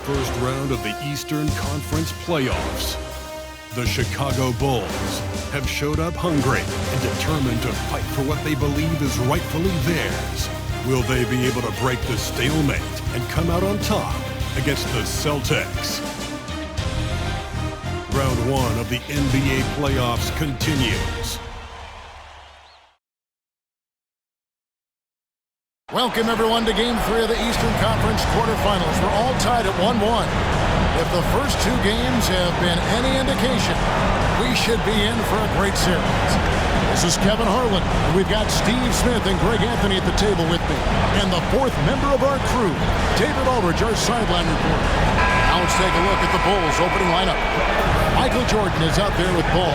first round of the Eastern Conference playoffs. The Chicago Bulls have showed up hungry and determined to fight for what they believe is rightfully theirs. Will they be able to break the stalemate and come out on top against the Celtics? Round one of the NBA playoffs continues. Welcome, everyone, to Game 3 of the Eastern Conference quarterfinals. We're all tied at 1-1. If the first two games have been any indication, we should be in for a great series. This is Kevin Harlan, and we've got Steve Smith and Greg Anthony at the table with me. And the fourth member of our crew, David Aldridge, our sideline reporter. Now let's take a look at the Bulls' opening lineup. Michael Jordan is out there with ball.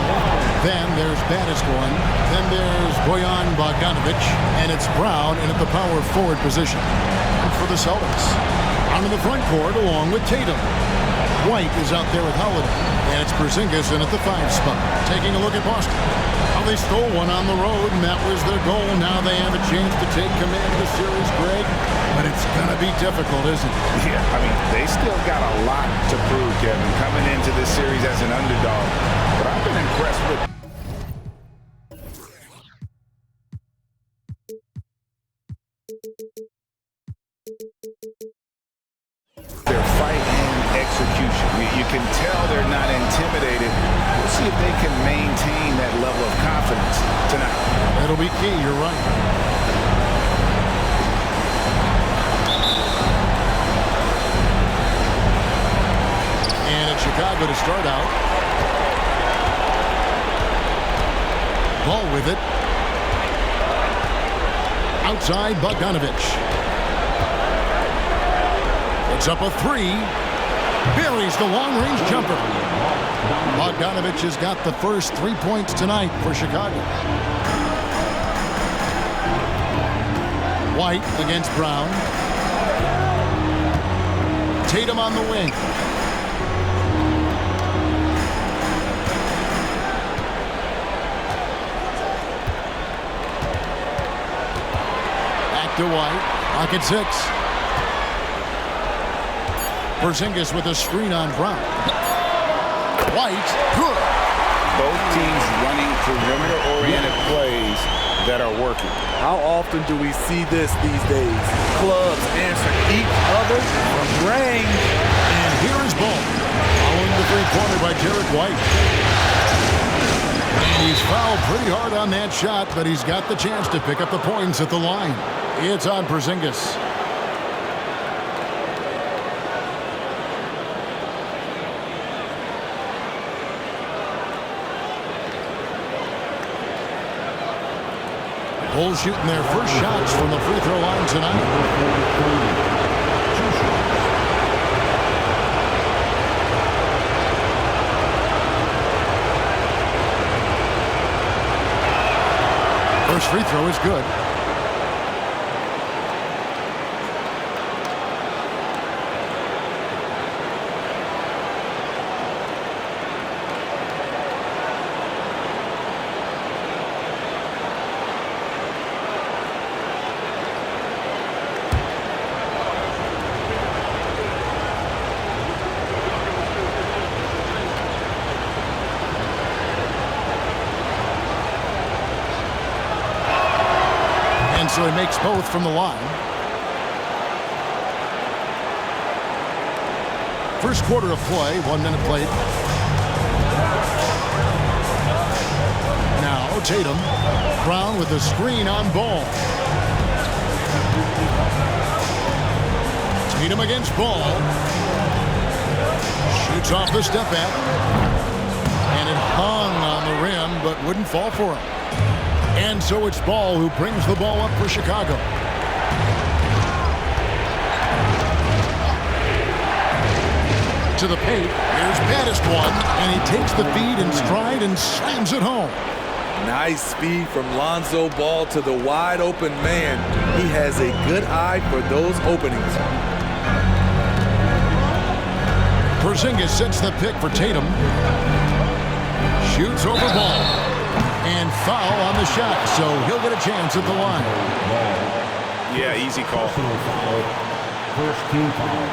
Then there's Baddest One. Then there's Bojan Bogdanovic. And it's Brown in at the power forward position. And for the Celtics, out in the front court along with Tatum. White is out there with Holiday. And it's Porzingis in at the 5 spot. Taking a look at Boston. Well, they stole one on the road, and that was their goal. Now they have a chance to take command of the series, Greg. But it's going to be difficult, isn't it? Yeah, I mean, they still got a lot to prove, Kevin, coming into this series as an underdog. But I've been impressed with their fight and execution. You can tell they're not intimidated. We'll see if they can maintain that level of confidence tonight. That'll be key, you're right. And it's Chicago to start out. Ball with it. Outside, Bogdanovic. It's up a 3. Buries the long-range jumper. Bogdanovic has got the first 3 points tonight for Chicago. White against Brown. Tatum on the wing. Back to White. Pocket 6. Porzingis with a screen on Brown. White, good. Both teams running perimeter-oriented plays that are working. How often do we see this these days? Clubs answer each other from range. And here is Ball. Following the three-pointer by Derek White. And he's fouled pretty hard on that shot, but he's got the chance to pick up the points at the line. It's on Porzingis. Bulls shooting their first shots from the free throw line tonight. First free throw is good. So he makes both from the line. First quarter of play, 1 minute played. Now Tatum. Brown with a screen on Ball. Tatum against Ball. Shoots off the step back. And it hung on the rim, but wouldn't fall for him. And so it's Ball who brings the ball up for Chicago. To the paint. Here's Baddest One. And he takes the feed in stride and slams it home. Nice speed from Lonzo Ball to the wide open man. He has a good eye for those openings. Porzingis sets the pick for Tatum. Shoots over Ball. And foul on the shot, so he'll get a chance at the line. Yeah, easy call. First team foul.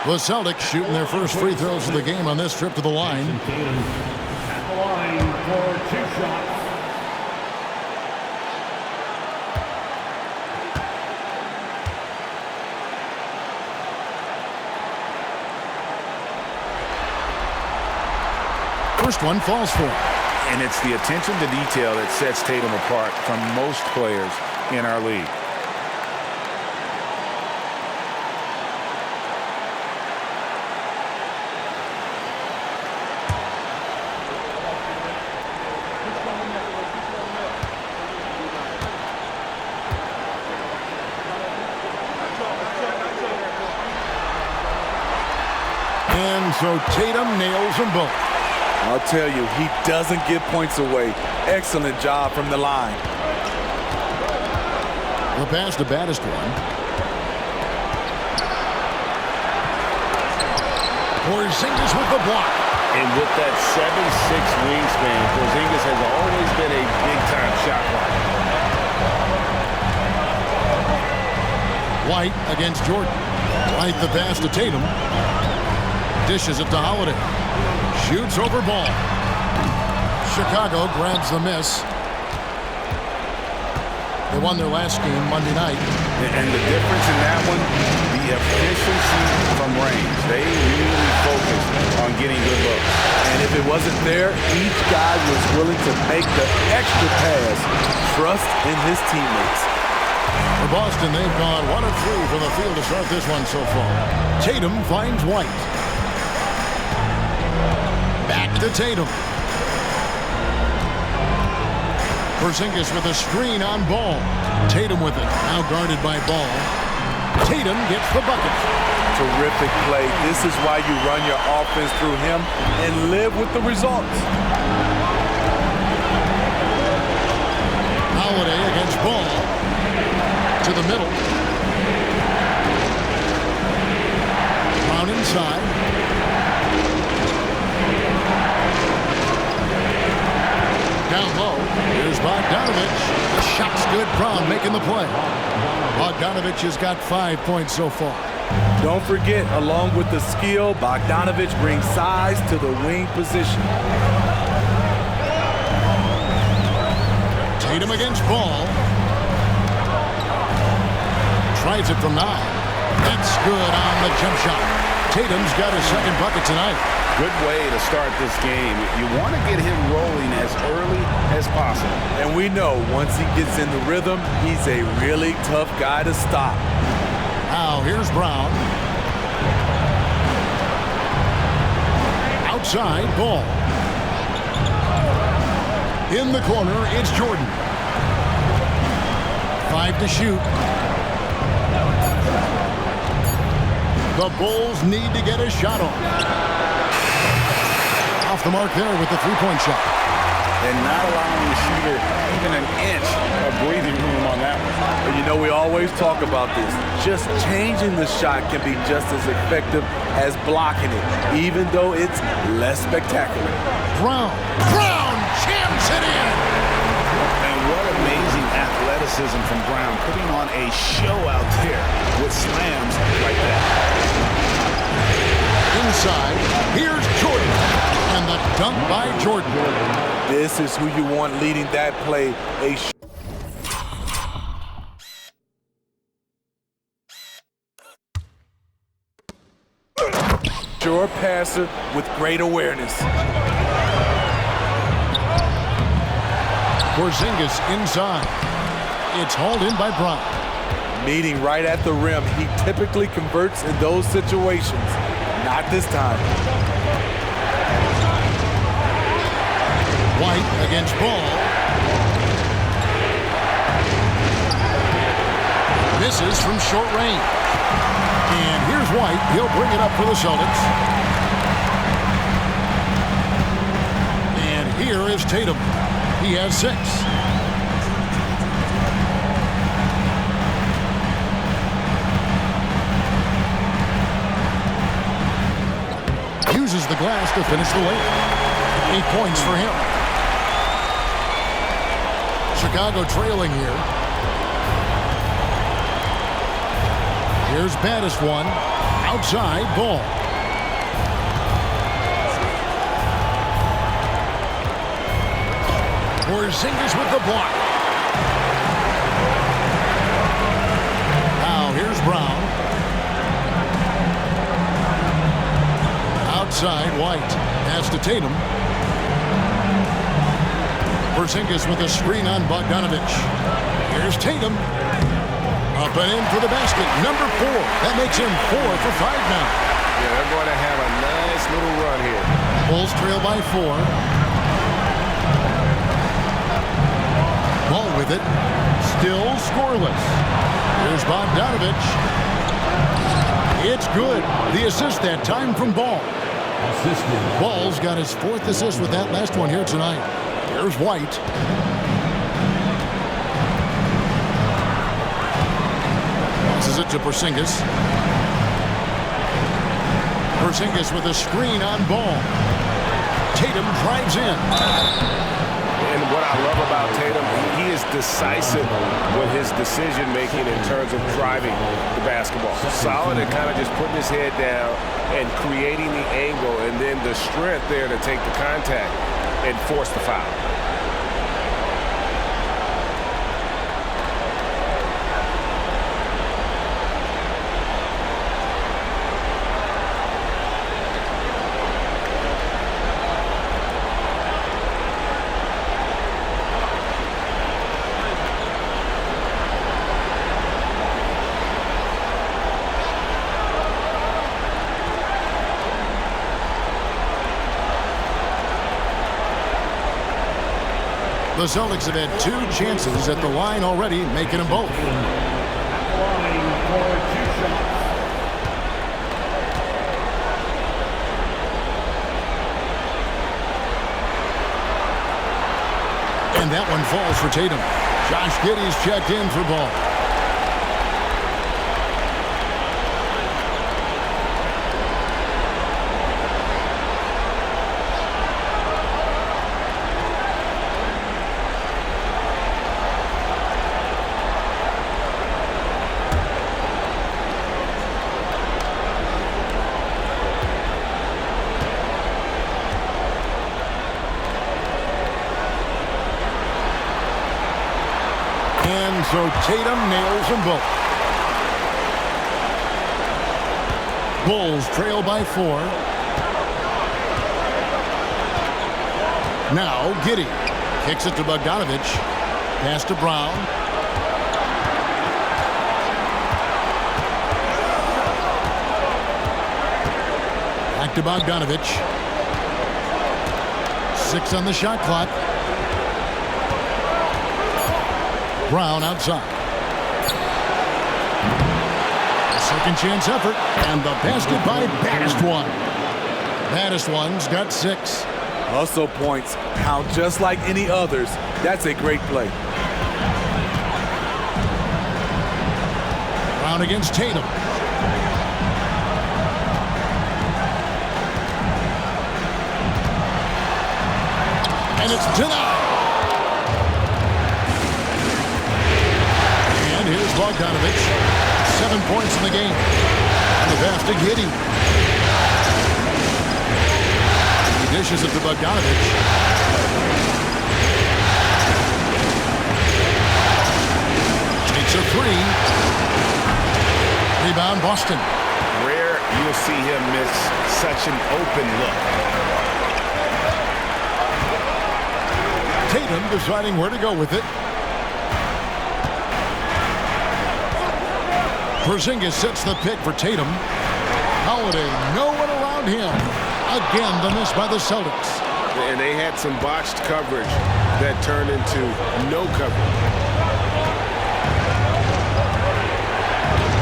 The Celtics shooting their first free throws of the game on this trip to the line. At the line for 2 shots. First one falls for him. And it's the attention to detail that sets Tatum apart from most players in our league. And so Tatum nails them both. I'll tell you, he doesn't give points away. Excellent job from the line. The pass to baddest one. Porzingis with the block. And with that 7'6" wingspan, Porzingis has always been a big-time shot blocker. White against Jordan. White the pass to Tatum. Dishes it to Holiday. Shoots over ball. Chicago grabs the miss. They won their last game Monday night. And the difference in that one, the efficiency from range. They really focused on getting good looks. And if it wasn't there, each guy was willing to make the extra pass. Trust in his teammates. For Boston, they've gone 1 of 3 from the field to start this one so far. Tatum finds White. Back to Tatum. Porzingis with a screen on Ball. Tatum with it. Now guarded by Ball. Tatum gets the bucket. Terrific play. This is why you run your offense through him and live with the results. Holiday against Ball. To the middle. Brown inside. Down low. Here's Bogdanovich. The shot's good. Brown making the play. Bogdanovich has got 5 points so far. Don't forget, along with the skill, Bogdanovich brings size to the wing position. Tatum against Ball. Tries it from 9. That's good on the jump shot. Tatum's got his second bucket tonight. Good way to start this game. You want to get him rolling as early as possible. And we know once he gets in the rhythm, he's a really tough guy to stop. Now here's Brown. Outside, Ball. In the corner, it's Jordan. 5 to shoot. The Bulls need to get a shot on. Off the mark there with the three-point shot. And not allowing the shooter even an inch of breathing room on that one. And you know, we always talk about this. Just changing the shot can be just as effective as blocking it, even though it's less spectacular. Brown jams it in. And what amazing athleticism from Brown, putting on a show out there with slams like that. Inside, here's Jordan. And the dunk by Jordan. This is who you want leading that play. A sure passer with great awareness. Porzingis inside. It's hauled in by Brown. Meeting right at the rim. He typically converts in those situations. Not this time. White against Ball. Misses from short range. And here's White. He'll bring it up for the Celtics. And here is Tatum. He has 6. Uses the glass to finish the layup. 8 points for him. Chicago trailing here. Here's baddest one. Outside ball. Porzingis with the block. Now here's Brown. Outside White. Pass to Tatum. Porzingis with a screen on Bogdanovich. Here's Tatum. Up and in for the basket. Number 4. That makes him 4 for 5 now. Yeah, they're going to have a nice little run here. Bulls trail by 4. Ball with it. Still scoreless. Here's Bogdanovich. It's good. The assist that time from Ball. Ball's got his 4th assist with that last one here tonight. Here's White. Passes it to Porzingis. Porzingis with a screen on Ball. Tatum drives in. And what I love about Tatum, he is decisive with his decision-making in terms of driving the basketball. Solid at kind of just putting his head down and creating the angle, and then the strength there to take the contact and force the foul. The Celtics have had 2 chances at the line already, making them both. Line for 2 shots. And that one falls for Tatum. Josh Giddey's checked in for Ball. And so Tatum nails them both. Bulls trail by 4. Now Giddey kicks it to Bogdanovich. Pass to Brown. Back to Bogdanovich. 6 on the shot clock. Brown outside. A second chance effort, and the basket by Baddest One. Baddest One's got 6. Hustle points count just like any others. That's a great play. Brown against Tatum. And it's denied. Here's Bogdanovich. 7 points in the game. And the pass to Giddey. He dishes it to Bogdanovich. Takes a 3. Rebound Boston. Rare you'll see him miss such an open look. Tatum deciding where to go with it. Porzingis sets the pick for Tatum. Holiday, no one around him. Again, the miss by the Celtics. And they had some botched coverage that turned into no coverage.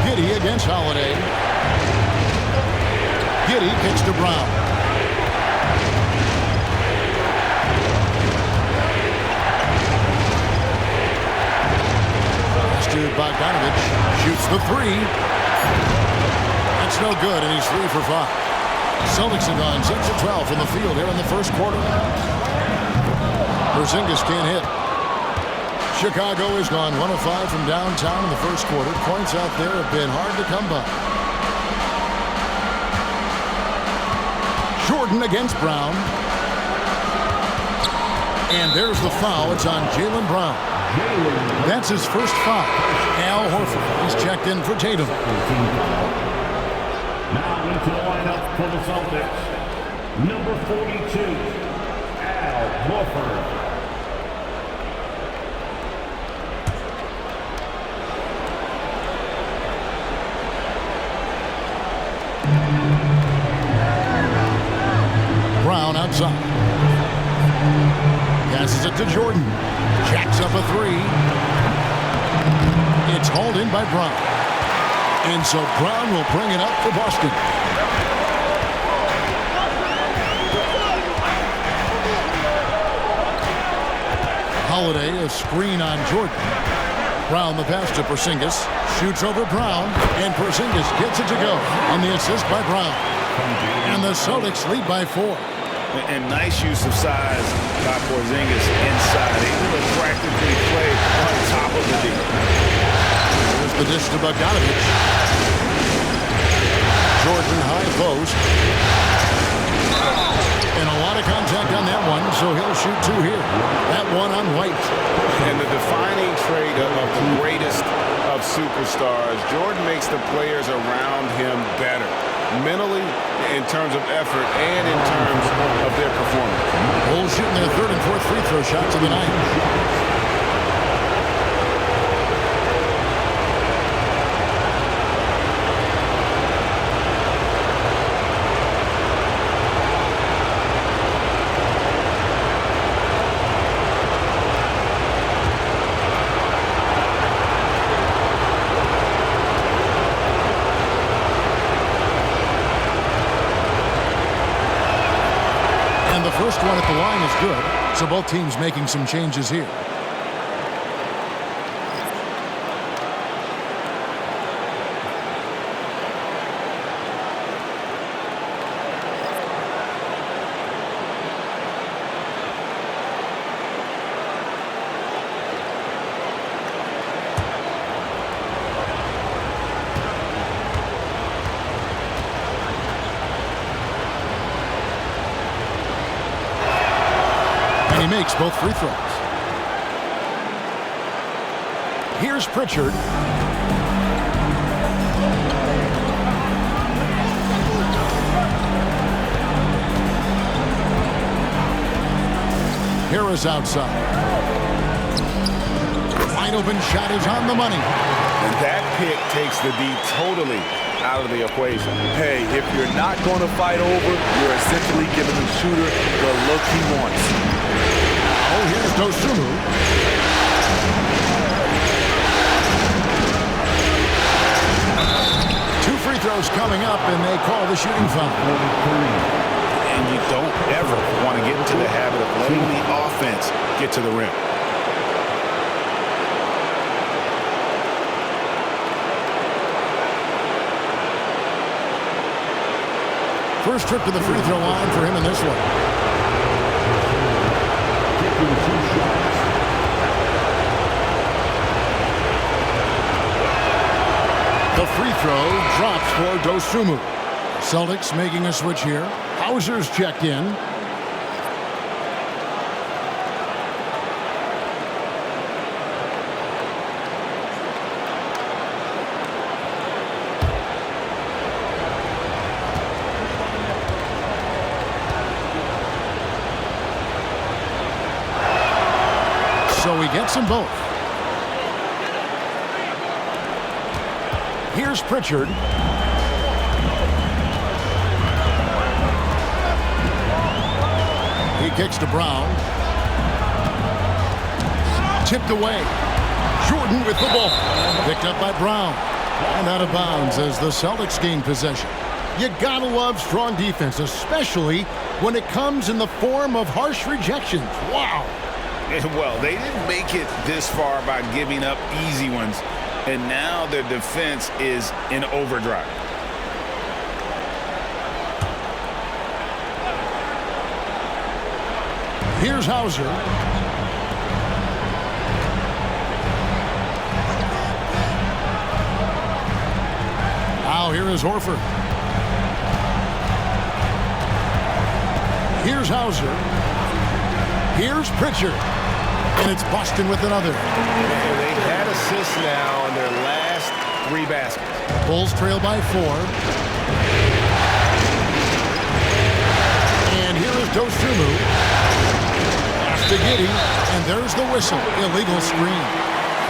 Giddey against Holiday. Giddey kicks to Brown. Pass to Bogdanovich. Shoots the 3. That's no good, and he's 3 for 5. Celtics have gone 6 of 12 from the field here in the first quarter. Porzingis can't hit. Chicago has gone 1 of 5 from downtown in the first quarter. Points out there have been hard to come by. Jordan against Brown. And there's the foul. It's on Jaylen Brown. That's his first foul. Al Horford is checked in for Tatum. Now into the lineup for the Celtics, number 42, Al Horford. Brown outside. Passes it to Jordan. Jacks up a three. It's hauled in by Brown. And so Brown will bring it up for Boston. Holiday, a screen on Jordan. Brown the pass to Porzingis. Shoots over Brown. And Porzingis gets it to go on the assist by Brown. And the Celtics lead by 4. And nice use of size by Porzingis inside. Able to practically play on top of the D. There's the dish to Bogdanovich. Jordan high post. And a lot of contact on that one, so he'll shoot 2 here. That one on White. And the defining trait of the greatest of superstars, Jordan makes the players around him better. Mentally, in terms of effort, and in terms of their performance. Bulls shooting their 3rd and 4th free throw shots of the night. First one at the line is good, so both teams making some changes here. He makes both free throws. Here's Pritchard. Harris outside. Wide open shot is on the money. And that pick takes the D totally out of the equation. Hey, if you're not going to fight over, you're essentially giving the shooter the look he wants. Oh, here's Dosunmu. Two free throws coming up, and they call the shooting foul. And you don't ever want to get into the habit of letting the offense get to the rim. First trip to the free throw line for him in this one. The free throw drops for Dosunmu. Celtics making a switch here. Hauser's checked in. So he gets them both. Here's Pritchard. He kicks to Brown. Tipped away. Jordan with the ball. Picked up by Brown. And out of bounds as the Celtics gain possession. You gotta love strong defense, especially when it comes in the form of harsh rejections. Wow. Well, they didn't make it this far by giving up easy ones. And now their defense is in overdrive. Here's Hauser. Now here is Horford. Here's Hauser. Here's Pritchard. And it's Boston with another. And they've had assists now in their last 3 baskets. Bulls trail by 4. And here is Dosunmu. Pass to Giddey. And there's the whistle. Illegal screen.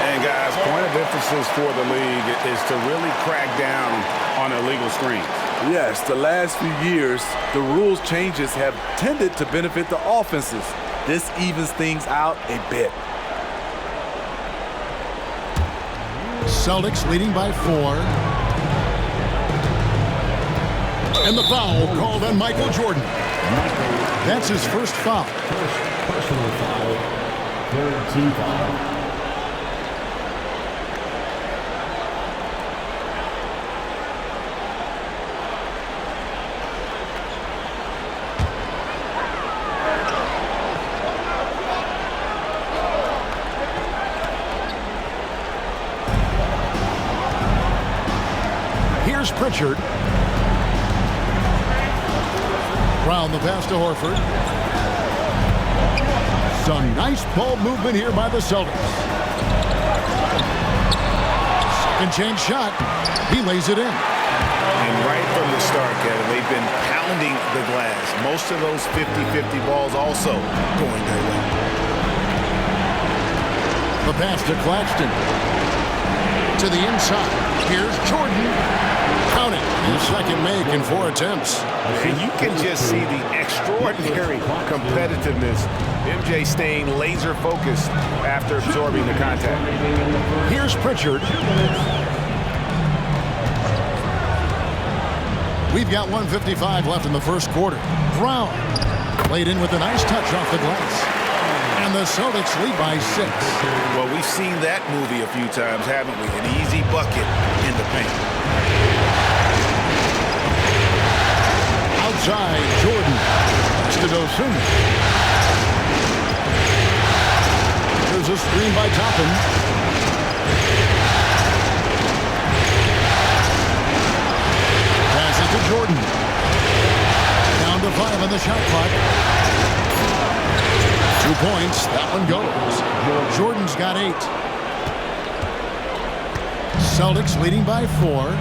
And guys, point of emphasis for the league is to really crack down on illegal screens. Yes, the last few years, the rules changes have tended to benefit the offenses. This evens things out a bit. Celtics leading by 4. And the foul called on Michael Jordan. That's his first foul. First personal foul. Third team foul. Here's Pritchard. Brown the pass to Horford. Some nice ball movement here by the Celtics. Second chance shot. He lays it in. And right from the start, Kevin, they've been pounding the glass. Most of those 50-50 balls also going their way. The pass to Claxton. To the inside. Here's Jordan. Count it. His second make in 4 attempts. And you can just see the extraordinary competitiveness. MJ staying laser focused after absorbing the contact. Here's Pritchard. We've got 1:55 left in the first quarter. Brown laid in with a nice touch off the glass. And the Celtics lead by 6. Well, we've seen that movie a few times, haven't we? An easy bucket in the paint. Outside, Jordan. That's to Dosunmu. There's a screen by Toppin. Pass it to Jordan. Down to 5 on the shot clock. 2 points. That one goes. Jordan's got 8. Celtics leading by 4.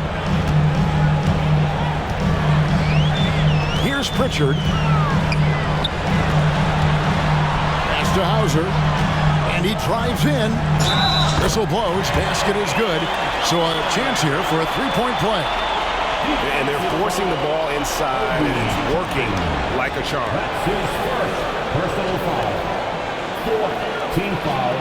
Here's Pritchard. Pass to Hauser. And he drives in. Whistle blows. Basket is good. So a chance here for a 3-point play. And they're forcing the ball inside, and it's working like a charm. That's his first personal foul. 4th team foul.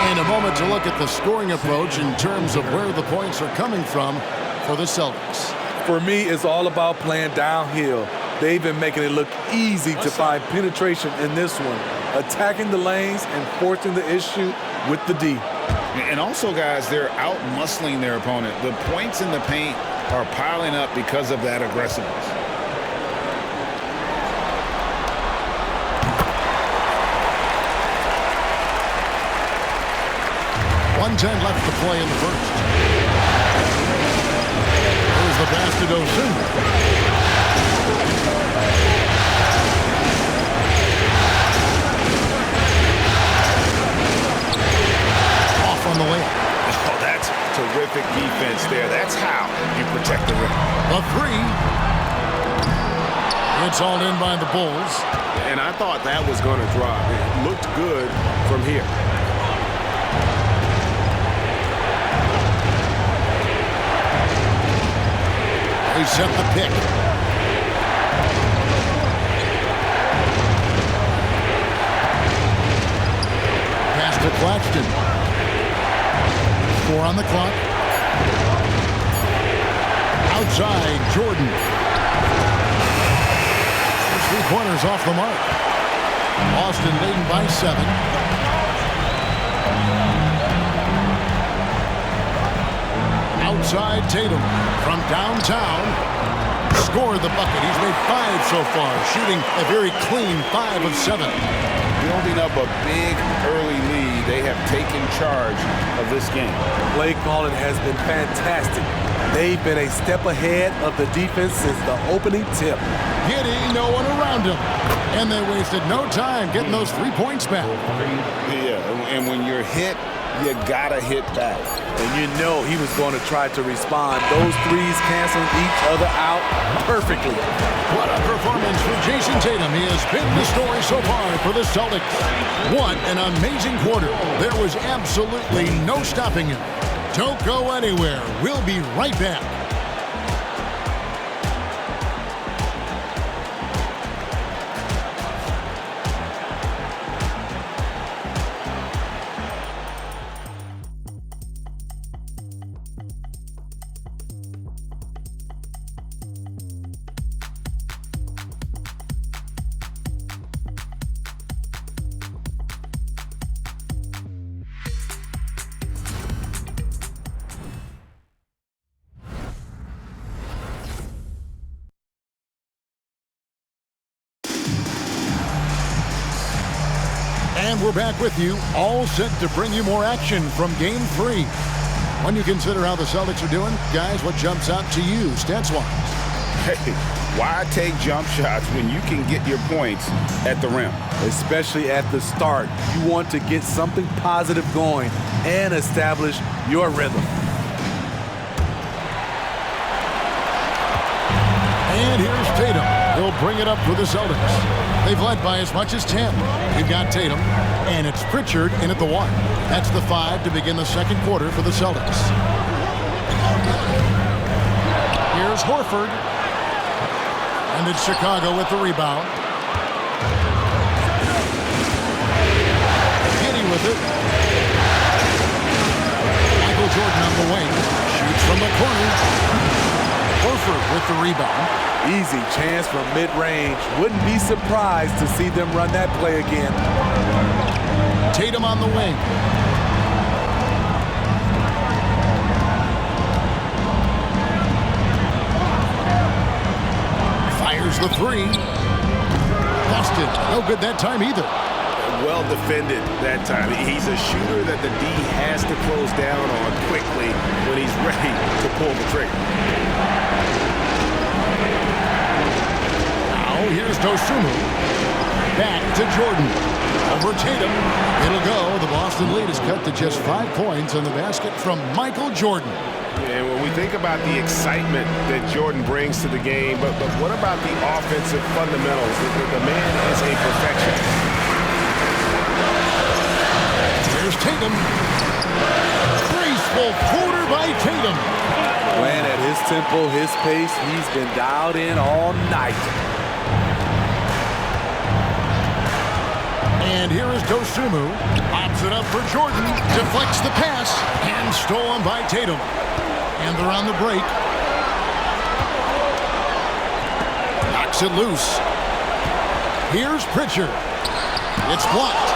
And a moment to look at the scoring approach in terms of where the points are coming from for the Celtics. For me, it's all about playing downhill. They've been making it look easy to find penetration in this one, attacking the lanes and forcing the issue with the D. And also, guys, they're out-muscling their opponent. The points in the paint are piling up because of that aggressiveness. .110 left to play in the first. There's the pass to Dosunmu. Off on the layup. Oh, that's terrific defense there. That's how you protect the rim. A 3. It's all in by the Bulls. And I thought that was going to drop. It looked good from here. They set the pick. Pass to Claxton. 4 on the clock. Outside, Jordan. Three-pointers off the mark. Boston leading by 7. Outside Tatum from downtown. Scored the bucket. He's made 5 so far, shooting a very clean 5 of 7. Building up a big early lead, they have taken charge of this game. Play calling has been fantastic. They've been a step ahead of the defense since the opening tip. Giddey, no one around him. And they wasted no time getting those 3 points back. Yeah, and when you're hit, you gotta hit back. And you know he was going to try to respond. Those threes canceling each other out perfectly. What a performance for Jason Tatum. He has been the story so far for the Celtics. What an amazing quarter. There was absolutely no stopping him. Don't go anywhere. We'll be right back. And we're back with you, all set to bring you more action from Game 3. When you consider how the Celtics are doing, guys, what jumps out to you, stats-wise? Hey, why take jump shots when you can get your points at the rim? Especially at the start. You want to get something positive going and establish your rhythm. And here's Tatum. He'll bring it up for the Celtics. They've led by as much as 10. You've got Tatum, and it's Pritchard in at the 1. That's the 5 to begin the second quarter for the Celtics. Here's Horford. And it's Chicago with the rebound. Giddey with it. Michael Jordan on the wing. Shoots from the corner. Horford with the rebound. Easy chance from mid-range. Wouldn't be surprised to see them run that play again. Tatum on the wing. Fires the 3. Busted. No good that time either. Well defended that time. He's a shooter that the D has to close down on quickly when he's ready to pull the trigger. Here's Dosunmu. Back to Jordan. Over Tatum. It'll go. The Boston lead is cut to just 5 points on the basket from Michael Jordan. And when we think about the excitement that Jordan brings to the game, but what about the offensive fundamentals? The man is a perfectionist. Here's Tatum. Graceful floater by Tatum. Playing at his tempo, his pace, he's been dialed in all night. And here is Dosunmu. Pops it up for Jordan. Deflects the pass. And stolen by Tatum. And they're on the break. Knocks it loose. Here's Pritchard. It's blocked.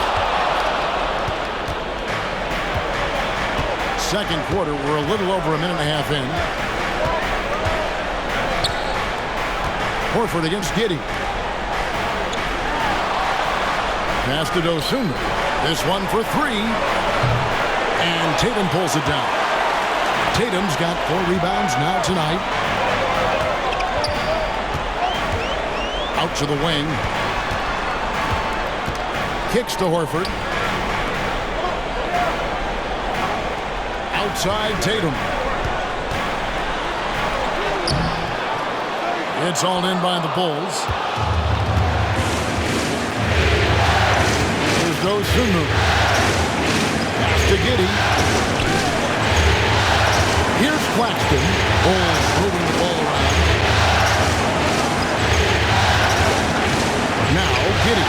Second quarter, we're a little over a minute and a half in. Horford against Giddey. Pass to Dosunmu. This one for 3. And Tatum pulls it down. Tatum's got 4 rebounds now tonight. Out to the wing. Kicks to Horford. Outside Tatum. It's all in by the Bulls. Here's Dosunmu. Pass to Giddey. Here's Claxton. Bulls moving the ball around. Now Giddey.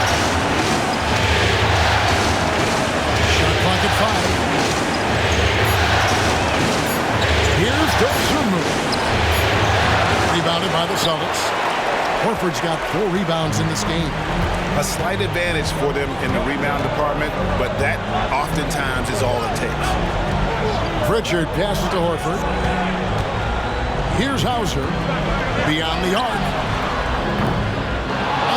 Shot clock at 5. Celtics. Horford's got 4 rebounds in this game. A slight advantage for them in the rebound department, but that oftentimes is all it takes. Pritchard passes to Horford. Here's Hauser. Beyond the arc.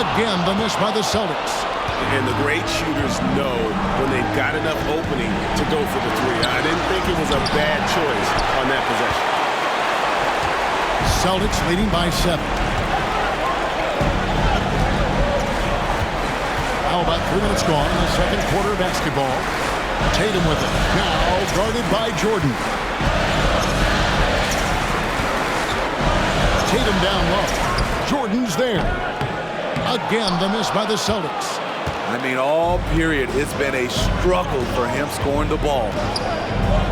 Again, the miss by the Celtics. And the great shooters know when they've got enough opening to go for the three. I didn't think it was a bad choice on that possession. Celtics leading by 7. How about 3 minutes gone in the second quarter of basketball? Tatum with it. Now guarded by Jordan. Tatum down low. Jordan's there. Again, the miss by the Celtics. I mean, all period, it's been a struggle for him scoring the ball.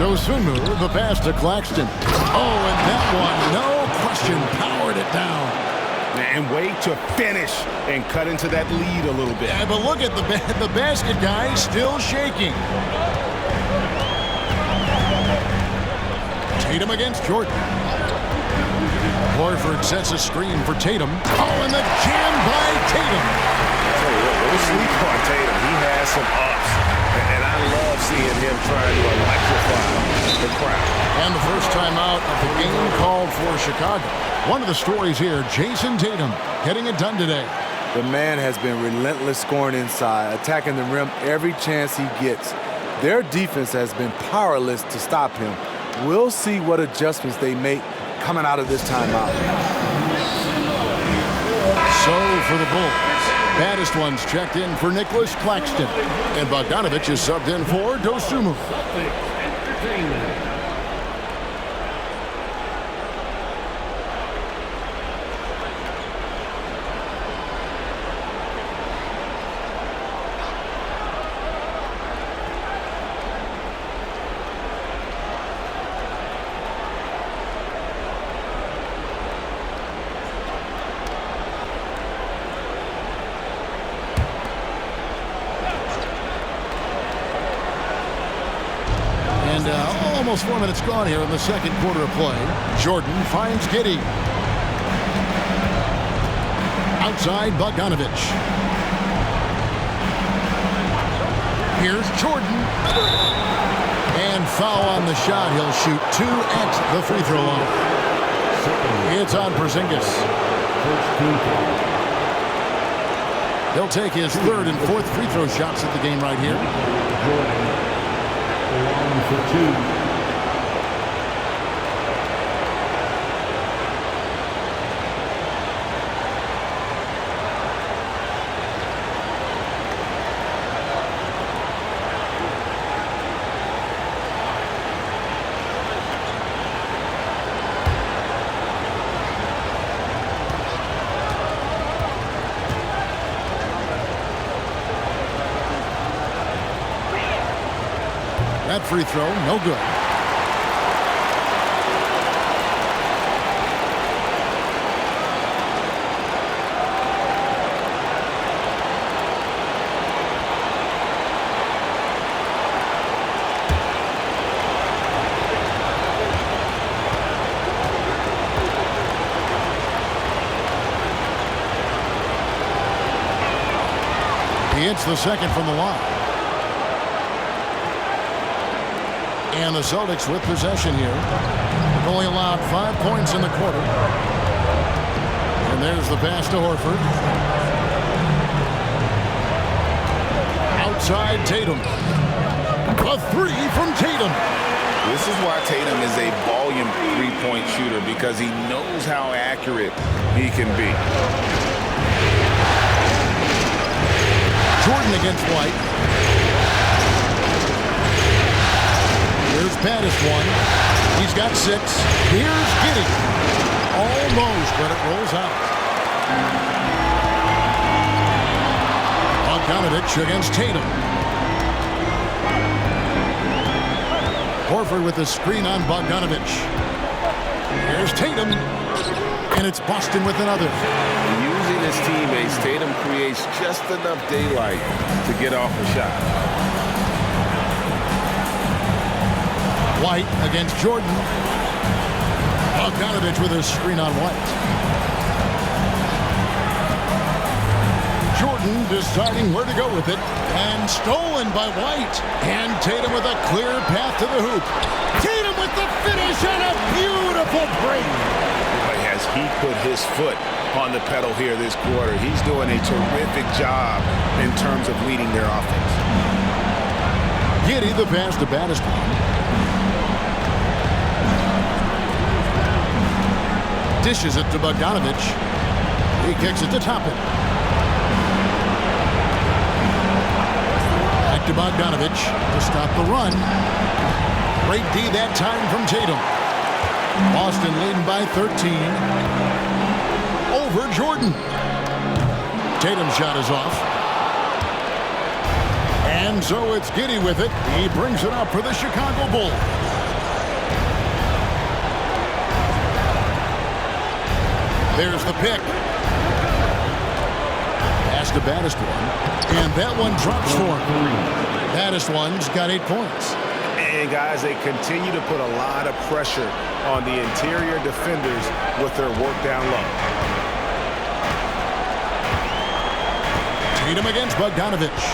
Dosunmu, the pass to Claxton. Oh, and that one, no question, powered it down. And wait to finish and cut into that lead a little bit. Yeah, but look at the basket guy still shaking. Tatum against Jordan. Horford sets a screen for Tatum. Oh, and the jam by Tatum. Don't sleep on Tatum. He has some ups. And I love seeing him trying to electrify the crowd. And the first time out of the game called for Chicago. One of the stories here, Jason Tatum getting it done today. The man has been relentless scoring inside, attacking the rim every chance he gets. Their defense has been powerless to stop him. We'll see what adjustments they make coming out of this timeout. So for the Bulls, baddest ones checked in for Nicholas Claxton. And Bogdanovich is subbed in for Dosunmu. Entertainment. Almost 4 minutes gone here in the second quarter of play. Jordan finds Giddey. Outside Bogdanovich. Here's Jordan. And foul on the shot. He'll shoot 2 at the free throw line. It's on Porzingis. He'll take his 3rd and 4th free throw shots at the game right here. Jordan for 2. That free throw, no good. He hits the second from the line. And the Celtics with possession here. They've only allowed 5 points in the quarter. And there's the pass to Horford. Outside Tatum. A 3 from Tatum. This is why Tatum is a volume three-point shooter, because he knows how accurate he can be. Jordan against White. Here's Baddest one. He's got 6. Here's Giddey. Almost, but it rolls out. Bogdanovich against Tatum. Horford with the screen on Bogdanovich. Here's Tatum. And it's Boston with another. Using his teammates, Tatum creates just enough daylight to get off the shot. White against Jordan. Bogdanovich with a screen on White. Jordan deciding where to go with it. And stolen by White. And Tatum with a clear path to the hoop. Tatum with the finish and a beautiful break. Boy, has he put his foot on the pedal here this quarter. He's doing a terrific job in terms of leading their offense. Giddey the pass to Battistone. Dishes it to Bogdanovich. He kicks it to Toppin. Back to Bogdanovich to stop the run. Great D that time from Tatum. Boston leading by 13. Over Jordan. Tatum's shot is off. And so it's Giddey with it. He brings it up for the Chicago Bulls. There's the pick. Pass to Battistone. And that one drops for him. Battistone's got 8 points. And guys, they continue to put a lot of pressure on the interior defenders with their work down low. Tatum against Bogdanovich.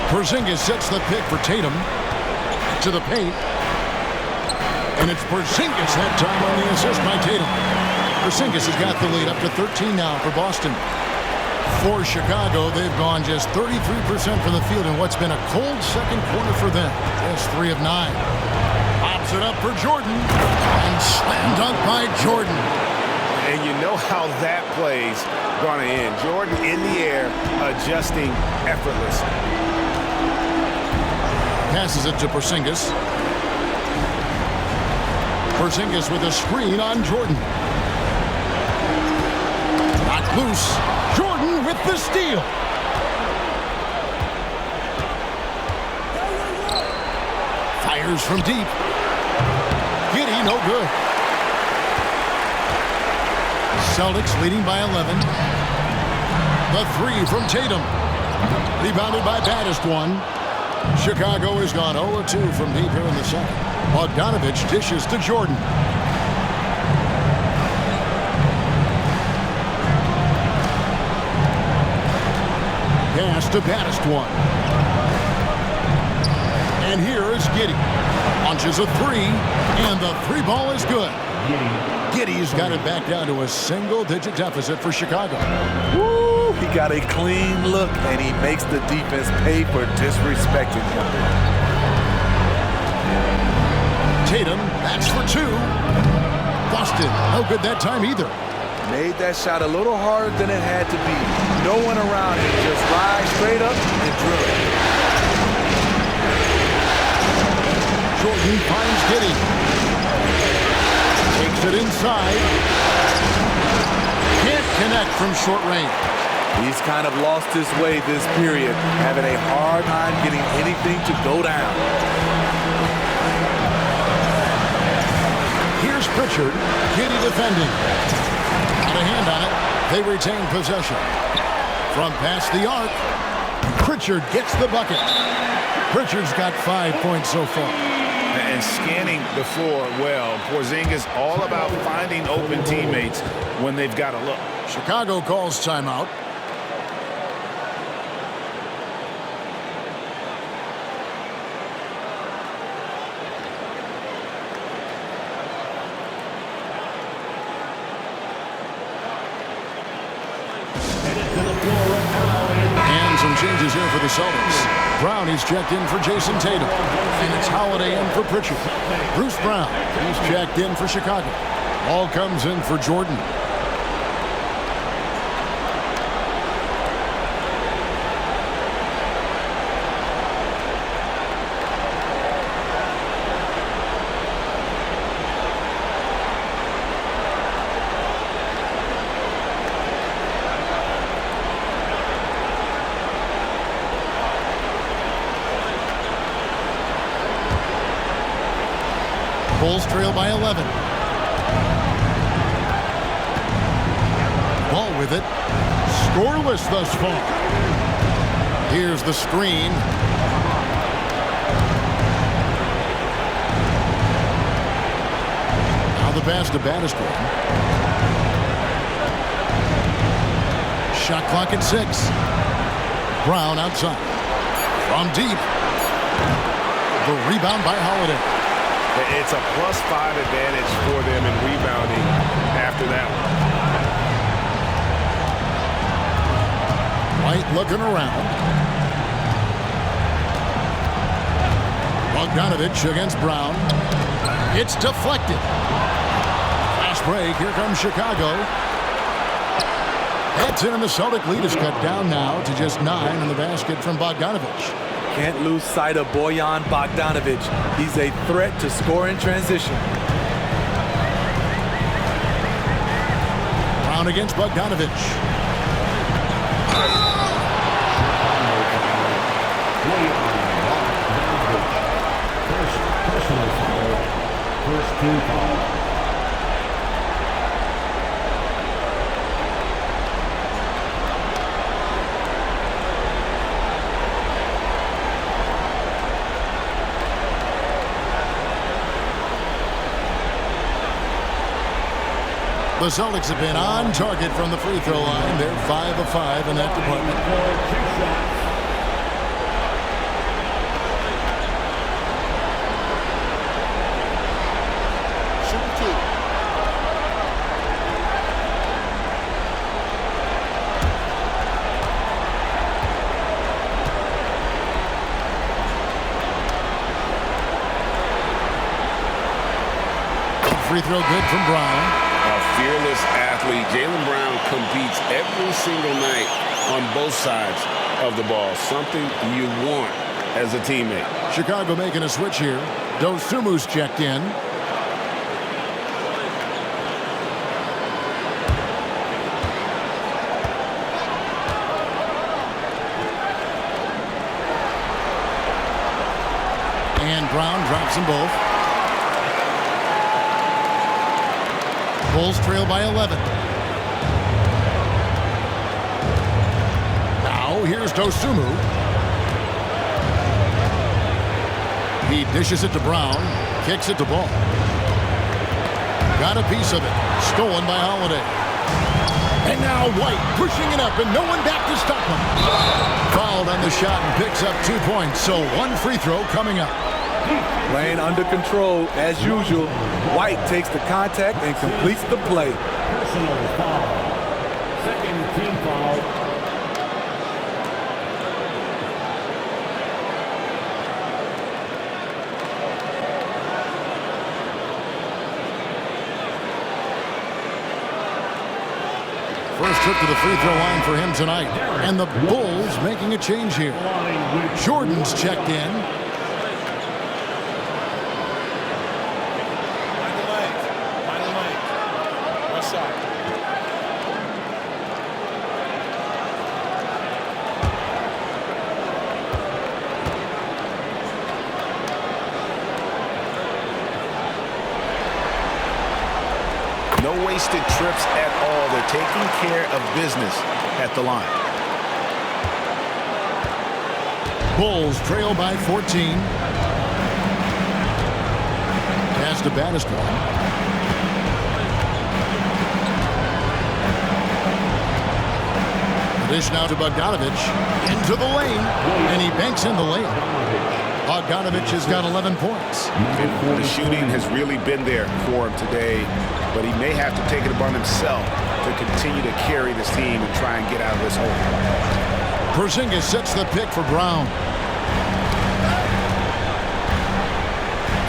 Porzingis sets the pick for Tatum. To the paint. And it's Porzingis that time on the assist by Tatum. Porzingis has got the lead up to 13 now for Boston. For Chicago, they've gone just 33% from the field in what's been a cold second quarter for them. Just 3 of 9. Pops it up for Jordan. And slam dunk by Jordan. And you know how that play's going to end. Jordan in the air, adjusting effortlessly. Passes it to Porzingis. Porzingis with a screen on Jordan. Not loose. Jordan with the steal. Fires from deep. Giddey, no good. Celtics leading by 11. The 3 from Tatum. Rebounded by Battistone. Chicago has gone 0-2 from deep here in the second. Bogdanovich dishes to Jordan. Pass to Battistone. And here is Giddey. Launches a 3, and the 3 ball is good. Giddey's got it back down to a single-digit deficit for Chicago. Woo! He got a clean look, and he makes the defense pay for disrespecting him. Tatum, that's for 2. Boston, no good that time either. Made that shot a little harder than it had to be. No one around him. Just ride straight up and drill it. Jordan finds Giddey. Takes it inside. Can't connect from short range. He's kind of lost his way this period, having a hard time getting anything to go down. Here's Pritchard. Giddey defending. Got a hand on it. They retain possession. From past the arc, Pritchard gets the bucket. Pritchard's got 5 points so far. And scanning the floor well. Porzingis all about finding open teammates when they've got a look. Chicago calls timeout. And some changes here for the Celtics. Brown, he's checked in for Jason Tatum. And it's Holiday in for Pritchard. Bruce Brown, he's checked in for Chicago. Ball comes in for Jordan. Bulls trail by 11. Ball with it. Scoreless thus far. Here's the screen. Now the pass to Battistone. Shot clock at 6. Brown outside. From deep. The rebound by Holiday. It's a +5 advantage for them in rebounding after that one. White looking around. Bogdanovich against Brown. It's deflected. Fast break. Here comes Chicago. Heads in, and the Celtic lead is cut down now to just 9 in the basket from Bogdanovich. Can't lose sight of Bojan Bogdanovich. He's a threat to score in transition. Brown against Bogdanovich. Personal foul. First team foul. The Celtics have been on target from the free throw line. They're 5 of 5 in that department. Free throw good from Brown. Fearless athlete. Jaylen Brown competes every single night on both sides of the ball. Something you want as a teammate. Chicago making a switch here. Dosumu's checked in. And Brown drops them both. Bulls trail by 11. Now here's Dosumu. He dishes it to Brown. Kicks it to Ball. Got a piece of it. Stolen by Holiday. And now White pushing it up and no one back to stop him. Fouled on the shot and picks up 2 points. So 1 free throw coming up. Playing under control as usual. White takes the contact and completes the play. Personal foul. Second team foul. First trip to the free throw line for him tonight. And the Bulls making a change here. Jordan's checked in. No wasted trips at all. They're taking care of business at the line. Bulls trail by 14. Pass to Bannister. Dish now to Bogdanovich. Into the lane. And he banks in the lane. Bogdanovich has got 11 points. The shooting has really been there for him today, but he may have to take it upon himself to continue to carry this team and try and get out of this hole. Porzingis sets the pick for Brown.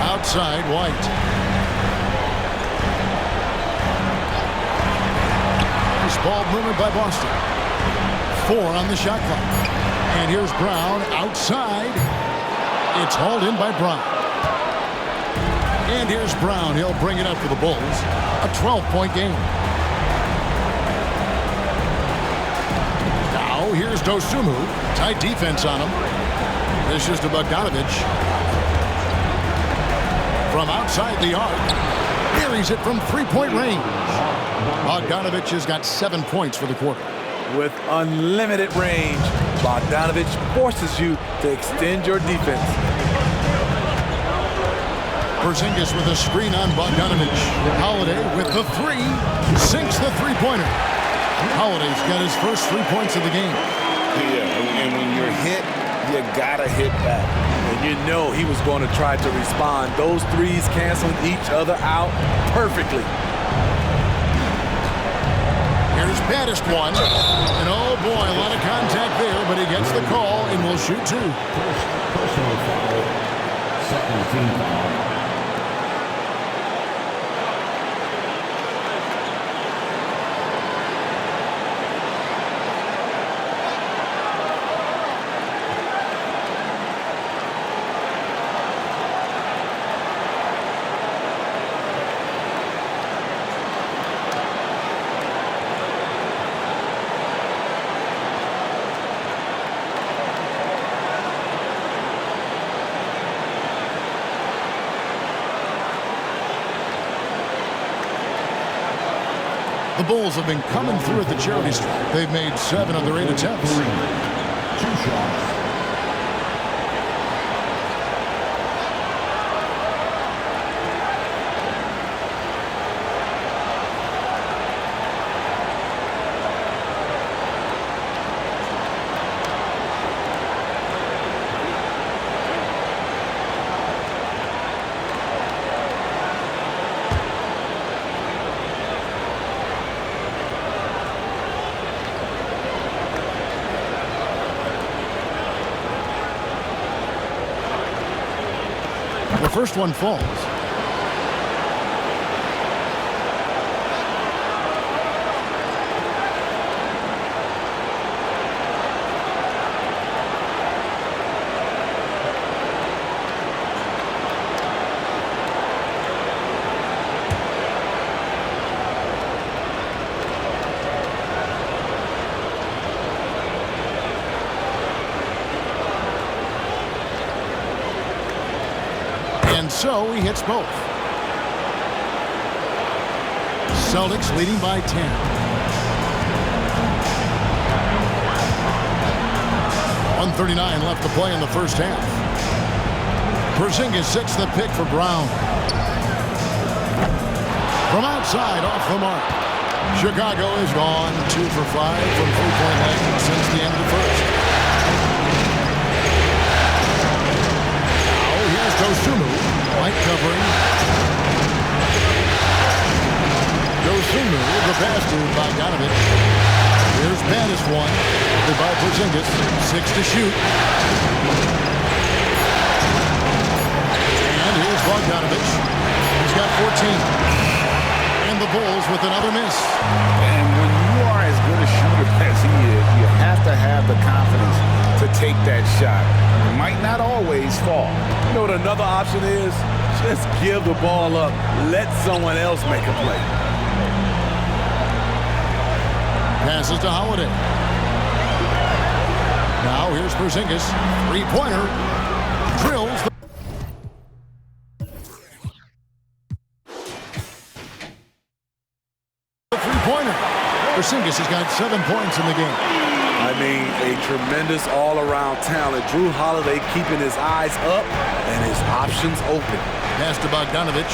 Outside, White. Nice ball movement by Boston. 4 on the shot clock. And here's Brown outside. It's hauled in by Brown. And here's Brown. He'll bring it up for the Bulls. A 12-point game. Now here's Dosumu. Tight defense on him. This is to Bogdanovich. From outside the arc. Buries it from 3-point range. Bogdanovich has got 7 points for the quarter. With unlimited range, Bogdanovich forces you to extend your defense. Porzingis with a screen on Bogdanovich. Holiday with the 3. Sinks the 3-pointer. Holiday's got his first 3 points of the game. Yeah, and when you're hit, you gotta hit back. And you know he was going to try to respond. Those threes canceling each other out perfectly. Here's baddest one. And oh boy, a lot of contact there, but he gets the call and will shoot 2. Personal foul. Second team foul. The Bulls have been coming through at the charity stripe. They've made 7 of their 8 attempts. 2 shots. The first one falls. And so he hits both. Celtics leading by 10. .139 left to play in the first half. Porzingis sits the pick for Brown. From outside, off the mark. Chicago is gone 2 for 5 from three-point land since the end of the first. Here's Dosunmu, light covering. Dosunmu, the pass to Bogdanovic. Here's baddest one, by Porzingis, 6 to shoot. And here's Bogdanovic. He's got 14. And the Bulls with another miss. And when you are as good a shooter as he is, you have to have the confidence to take that shot. It might not always fall. You know what another option is? Just give the ball up. Let someone else make a play. Passes to Holiday. Now here's Porzingis. Three-pointer. Drills the three-pointer. Porzingis has got 7 points in the game. I mean, a tremendous all-around talent. Drew Holiday keeping his eyes up and his options open. Pass to Bogdanovic.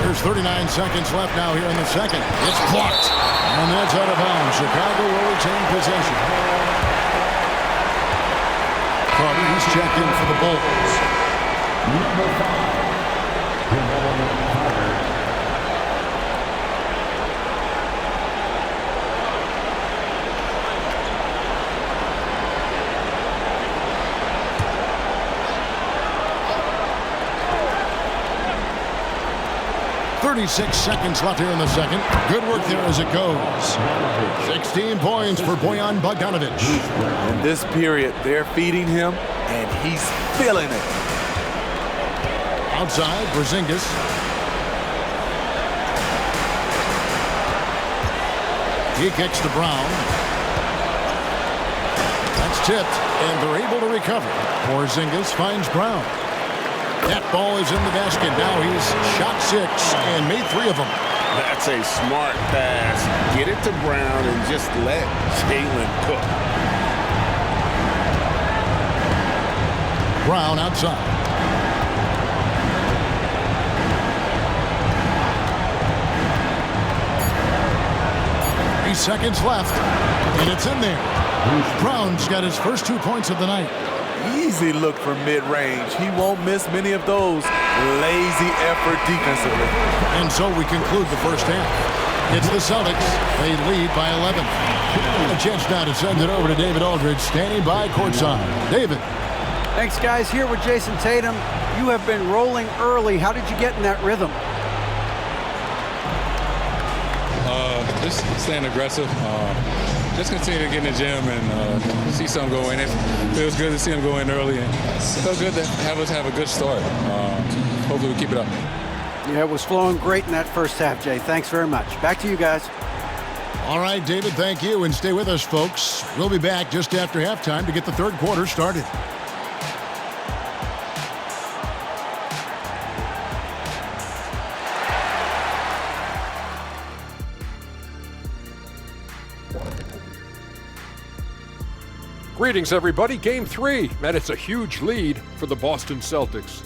There's 39 seconds left now here in the second. It's blocked. And that's out of bounds. Chicago will retain possession. Carter, he's checked in for the Bulls. Number 5. Carter. 36 seconds left here in the second. Good work there as it goes. 16 points for Bojan Bogdanovic. In this period, they're feeding him, and he's feeling it. Outside, Porzingis. He kicks to Brown. That's tipped, and they're able to recover. Porzingis finds Brown. That ball is in the basket. Now he's shot 6 and made 3 of them. That's a smart pass. Get it to Brown and just let Jalen cook. Brown outside. 30 seconds left, and it's in there. Brown's got his first 2 points of the night. Easy look from mid-range. He won't miss many of those. Lazy effort defensively. And so we conclude the first half. It's the Celtics. They lead by 11. A chance now to send it over to David Aldridge, standing by courtside. David. Thanks, guys. Here with Jason Tatum. You have been rolling early. How did you get in that rhythm? Just staying aggressive. Just continue to get in the gym and see something go in. It feels good to see them go in early, and it feels good to have us have a good start. Hopefully we keep it up. Yeah, it was flowing great in that first half, Jay. Thanks very much. Back to you guys. All right, David, thank you, and stay with us, folks. We'll be back just after halftime to get the third quarter started. Greetings, everybody. Game 3, and it's a huge lead for the Boston Celtics.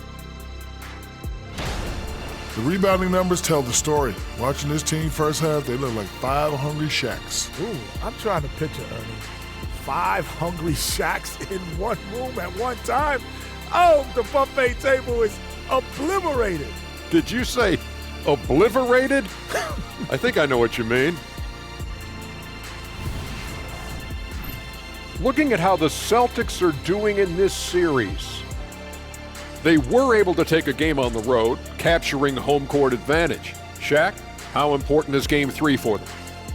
The rebounding numbers tell the story. Watching this team first half, they look like 5 hungry Shaqs. Ooh, I'm trying to picture, Ernie. 5 hungry Shaqs in one room at one time. Oh, the buffet table is obliterated. Did you say obliterated? I think I know what you mean. Looking at how the Celtics are doing in this series, they were able to take a game on the road, capturing home court advantage. Shaq, how important is Game 3 for them?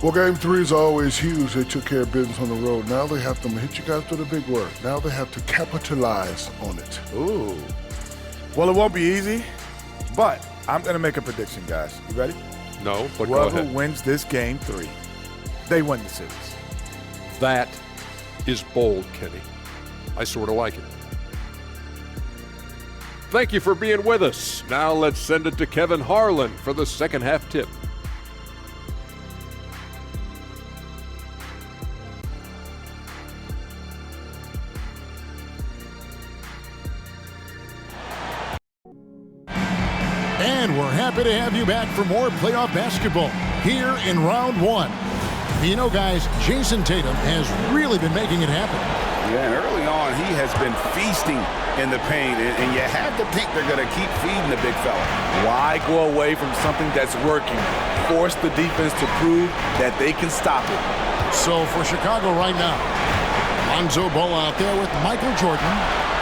Well, Game 3 is always huge. They took care of business on the road. Now they have to hit you guys with a big word. Now they have to capitalize on it. Ooh. Well, it won't be easy, but I'm going to make a prediction, guys. You ready? No, but go ahead. Whoever wins this Game 3, they win the series. That is bold, Kenny. I sort of like it. Thank you for being with us. Now let's send it to Kevin Harlan for the second half tip. And we're happy to have you back for more playoff basketball here in round 1. You know, guys, Jason Tatum has really been making it happen. Yeah, and early on, he has been feasting in the paint, and you have to think they're going to keep feeding the big fella. Why go away from something that's working? Force the defense to prove that they can stop it. So for Chicago right now, Lonzo Ball out there with Michael Jordan.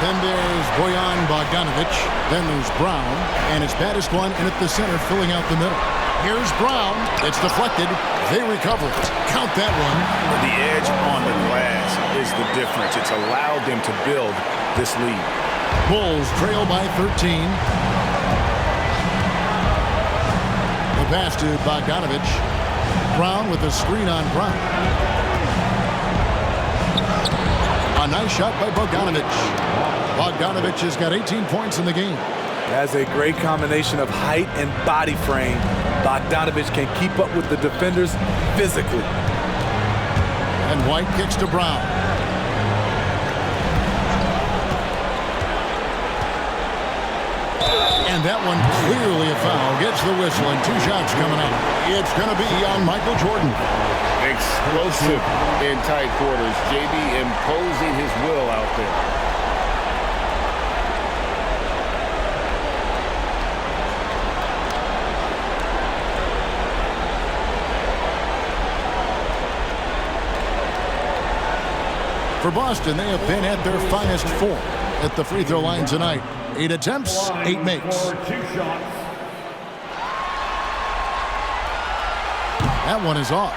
Then there's Bojan Bogdanovic. Then there's Brown. And it's Batiswan in at the center, filling out the middle. Here's Brown. It's deflected. They recover it. Count that one. The edge on the glass is the difference. It's allowed them to build this lead. Bulls trail by 13. The pass to Bogdanovic. Brown with a screen on Brown. A nice shot by Bogdanovic. Bogdanovic has got 18 points in the game. That's a great combination of height and body frame. Bogdanovic can keep up with the defenders physically. And White kicks to Brown. And that one clearly a foul. Gets the whistle and 2 shots coming up. It's going to be on Michael Jordan. Explosive in tight quarters. JB imposing his will out there. For Boston, they have been at their finest form at the free throw line tonight. 8 attempts, 8 makes. That one is off.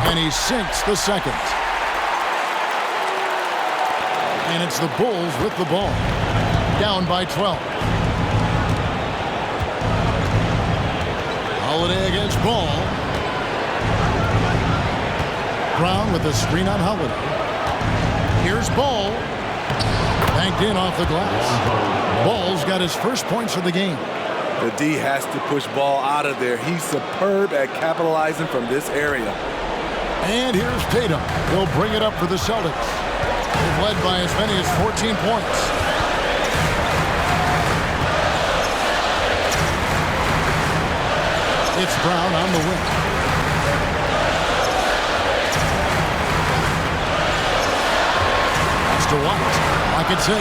And he sinks the second. And it's the Bulls with the ball. Down by 12. Holiday against Ball. Brown with the screen on Holiday. Here's Ball. Banked in off the glass. Ball's got his first points of the game. The D has to push Ball out of there. He's superb at capitalizing from this area. And here's Tatum. He'll bring it up for the Celtics. They've led by as many as 14 points. It's Brown on the wing. That's to White. Lock at 6.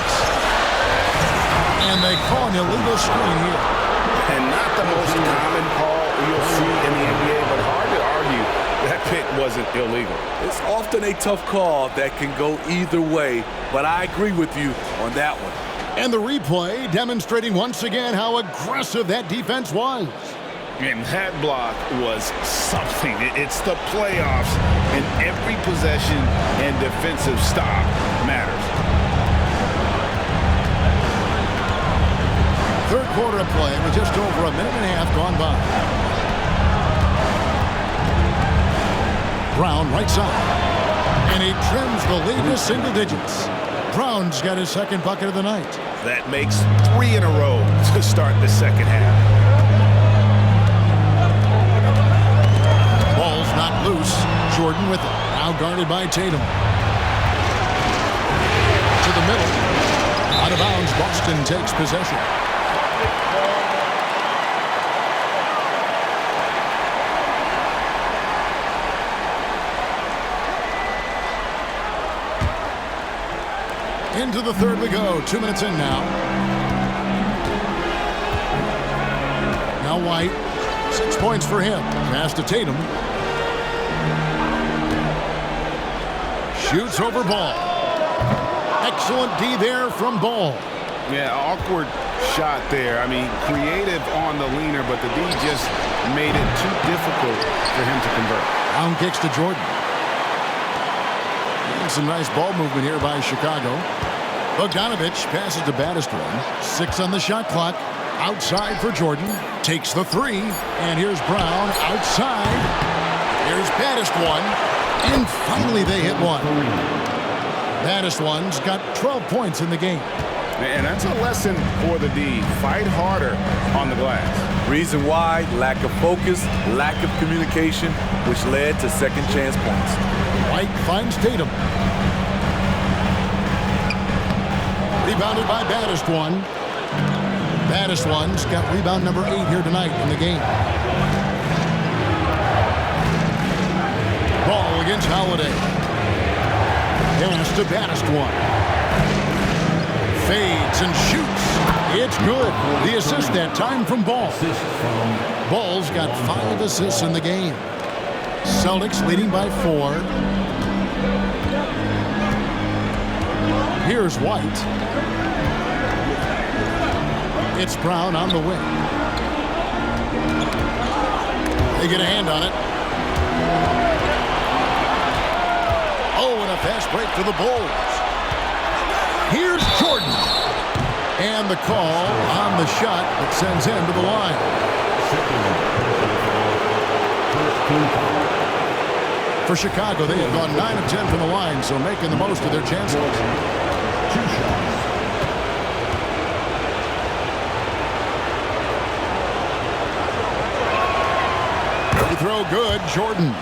And they call an illegal screen here. And not the most common call you'll see in the NBA, but hard to argue that pick wasn't illegal. It's often a tough call that can go either way, but I agree with you on that one. And the replay demonstrating once again how aggressive that defense was. And that block was something. It's the playoffs, and every possession and defensive stop matters. Third quarter of play with just over a minute and a half gone by. Brown right side. And he trims the lead to single digits. Brown's got his second bucket of the night. That makes 3 in a row to start the second half. Ball's knocked loose. Jordan with it. Now guarded by Tatum. To the middle. Out of bounds, Boston takes possession. Into the third we go. 2 minutes in now. Now White. 6 points for him. Pass to Tatum. Shoots over Ball. Excellent D there from Ball. Yeah, awkward shot there. I mean, creative on the leaner, but the D just made it too difficult for him to convert. Down kicks to Jordan. And some nice ball movement here by Chicago. Bogdanovich passes to Battistone. 6 on the shot clock. Outside for Jordan. Takes the 3. And here's Brown outside. Here's Battistone. And finally they hit one. Battistone's got 12 points in the game. And that's a lesson for the D. Fight harder on the glass. Reason why, lack of focus, lack of communication, which led to second chance points. White finds Tatum. Rebounded by Battistone. Battistone's got rebound number 8 here tonight in the game. Ball against Holiday. Pass to Battistone. Fades and shoots. It's good. The assist that time from Ball. Ball's got 5 assists in the game. Celtics leading by 4. Here's White. It's Brown on the wing. They get a hand on it. Oh, and a fast break for the Bulls. Here's Jordan. And the call on the shot that sends him to the line. For Chicago, they have gone 9 of 10 from the line, so making the most of their chances. 2 shots. Free throw good, Jordan.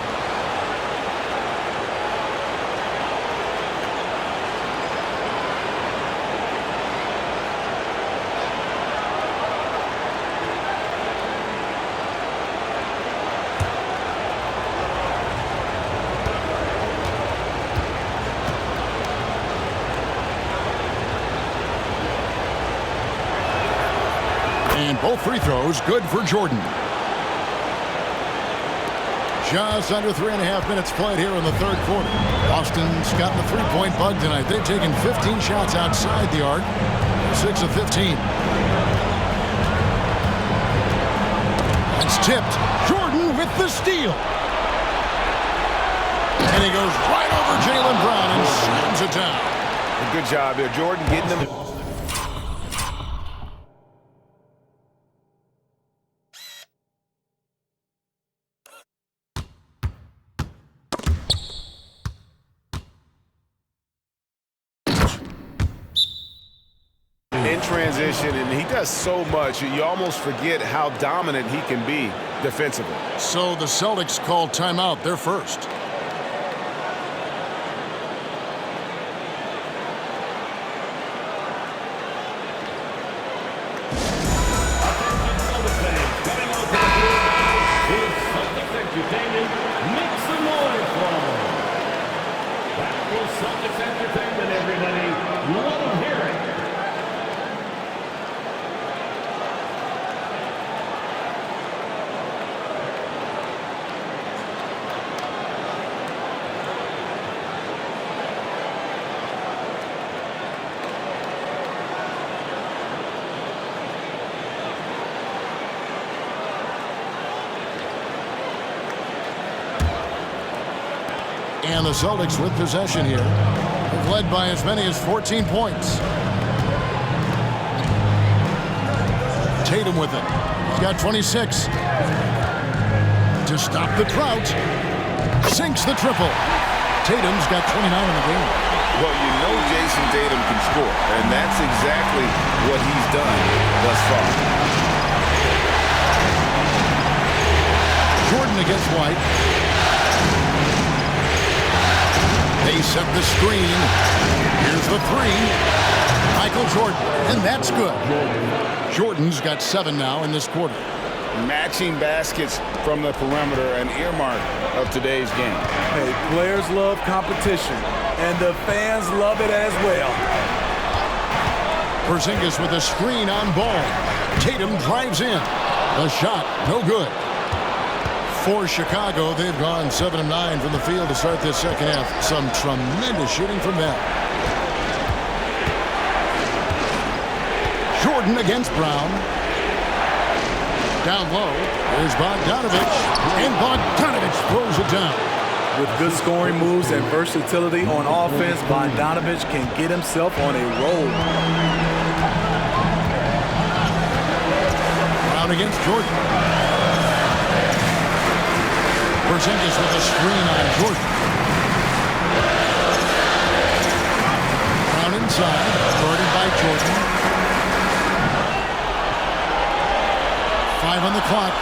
And both free throws good for Jordan. Just under 3.5 minutes played here in the third quarter. Boston's got the three-point bug tonight. They've taken 15 shots outside the arc. 6 of 15. It's tipped. Jordan with the steal. And he goes right over Jaylen Brown and slams it down. Good job there, Jordan, getting them. transition, and he does so much, you almost forget how dominant he can be defensively. So the Celtics call timeout, their first. Celtics entertainment, everybody. Let them hear it. And the Celtics with possession here. They've led by as many as 14 points. Tatum with it. He's got 26. To stop the drought. Sinks the triple. Tatum's got 29 in the game. Well, you know Jason Tatum can score, and that's exactly what he's done thus far. Jordan against White. They set the screen. Here's the three. Michael Jordan, and that's good. Jordan's got 7 now in this quarter. Matching baskets from the perimeter, an earmark of today's game. Hey, players love competition, and the fans love it as well. Porzingis with a screen on ball. Tatum drives in. The shot, no good. For Chicago, they've gone 7 of 9 from the field to start this second half. Some tremendous shooting from them. Jordan against Brown. Down low, there's Bogdanovich, and Bogdanovich throws it down. With good scoring moves and versatility on offense, Bogdanovich can get himself on a roll. Brown against Jordan. Porzingis with a screen on Jordan. Brown inside, guarded by Jordan. 5 on the clock.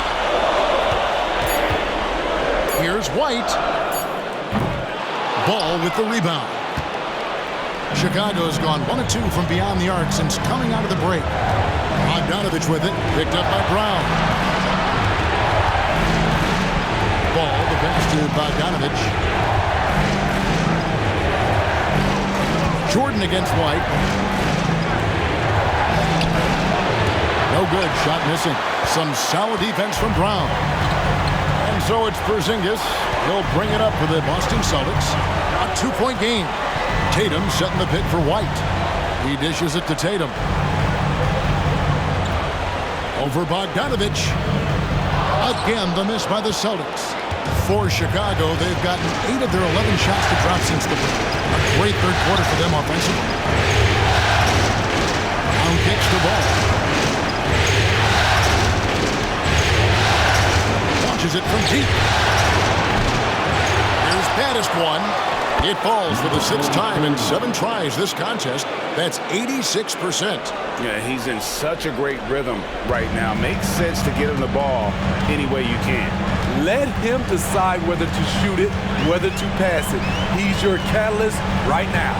Here's White. Ball with the rebound. Chicago's gone 1 of 2 from beyond the arc since coming out of the break. Bogdanovich with it, picked up by Brown. Ball, the pass to Bogdanovich. Jordan against White. No good, shot missing. Some solid defense from Brown. And so it's Porzingis. He'll bring it up for the Boston Celtics. A 2-point game. Tatum setting the pick for White. He dishes it to Tatum. Over Bogdanovich. Again, the miss by the Celtics. For Chicago, they've gotten 8 of their 11 shots to drop since the break. A great third quarter for them offensively. Brown kicks the ball. Launches it from deep. Here's baddest one. It falls for the 6th time in 7 tries this contest. That's 86%. Yeah, he's in such a great rhythm right now. Makes sense to get him the ball any way you can. Let him decide whether to shoot it, whether to pass it. He's your catalyst right now.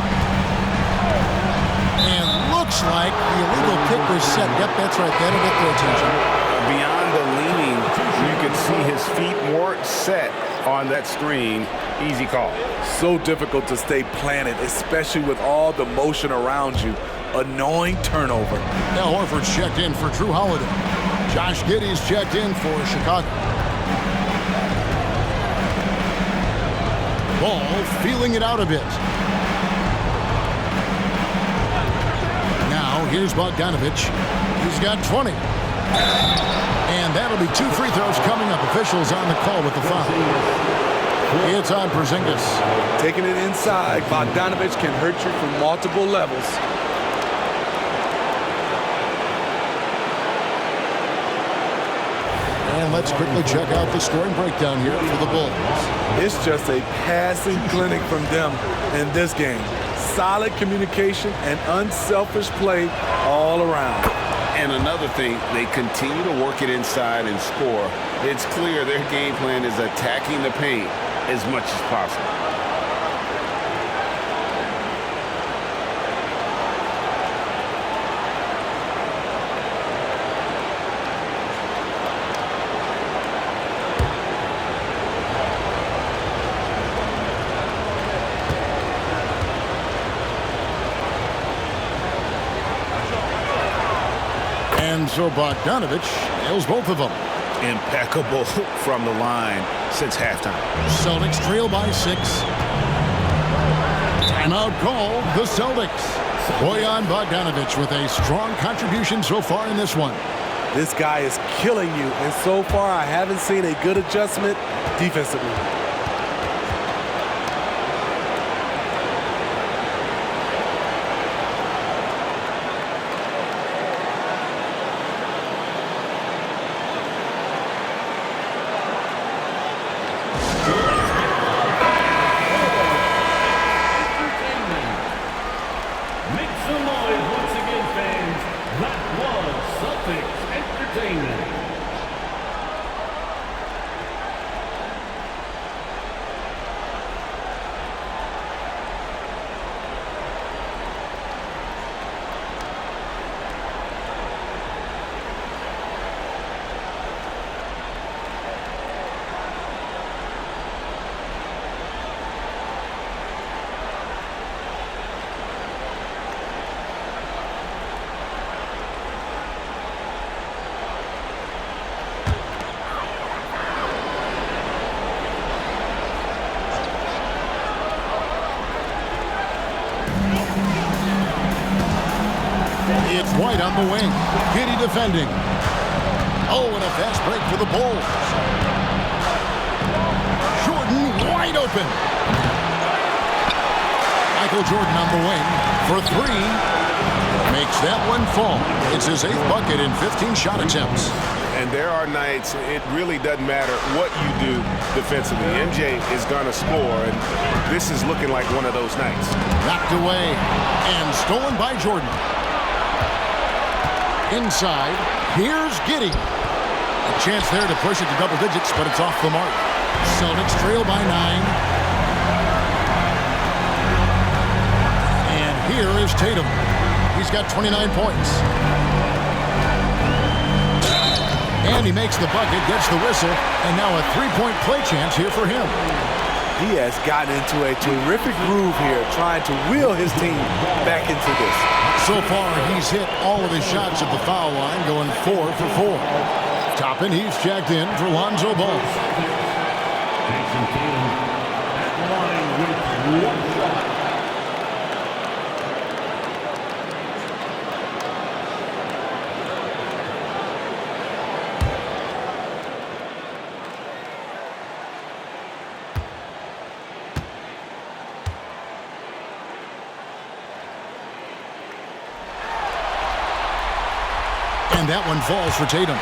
And looks like the illegal kick was set. Yep, that's right. That'll get their attention. Beyond the leaning, you can see his feet more set on that screen. Easy call. So difficult to stay planted, especially with all the motion around you. Annoying turnover. Now Horford's checked in for Drew Holiday. Josh Giddey's checked in for Chicago. Ball feeling it out a bit. Now here's Bogdanovich. He's got 20. And that'll be 2 free throws coming up. Officials on the call with the foul. It's on Porzingis. Taking it inside, Bogdanovich can hurt you from multiple levels. And let's quickly check out the scoring breakdown here for the Bulls. It's just a passing clinic from them in this game. solid communication and unselfish play all around. And another thing, they continue to work it inside and score. It's clear their game plan is attacking the paint as much as possible. And so Bogdanovich nails both of them. Impeccable from the line since halftime. Celtics trail by 6. Timeout call, the Celtics. Bojan Bogdanovich with a strong contribution so far in this one. This guy is killing you, and so far I haven't seen a good adjustment defensively. It's White on the wing. Giddy defending. Oh, and a fast break for the Bulls. Jordan wide open. Michael Jordan on the wing for 3. Makes that one fall. It's his 8th bucket in 15 shot attempts. And there are nights it really doesn't matter what you do defensively. MJ is going to score, and this is looking like one of those nights. Knocked away and stolen by Jordan. Inside, here's Giddy. A chance there to push it to double digits, but it's off the mark. Celtics trail by 9. And here is Tatum. He's got 29 points. And he makes the bucket, gets the whistle, and now a 3-point play chance here for him. He has gotten into a terrific groove here, trying to wheel his team back into this. So far, he's hit all of his shots at the foul line, going 4 for 4. Toppin, he's checked in for Lonzo Ball. Jason Tatum at the line with 1 shot. And that one falls for Tatum.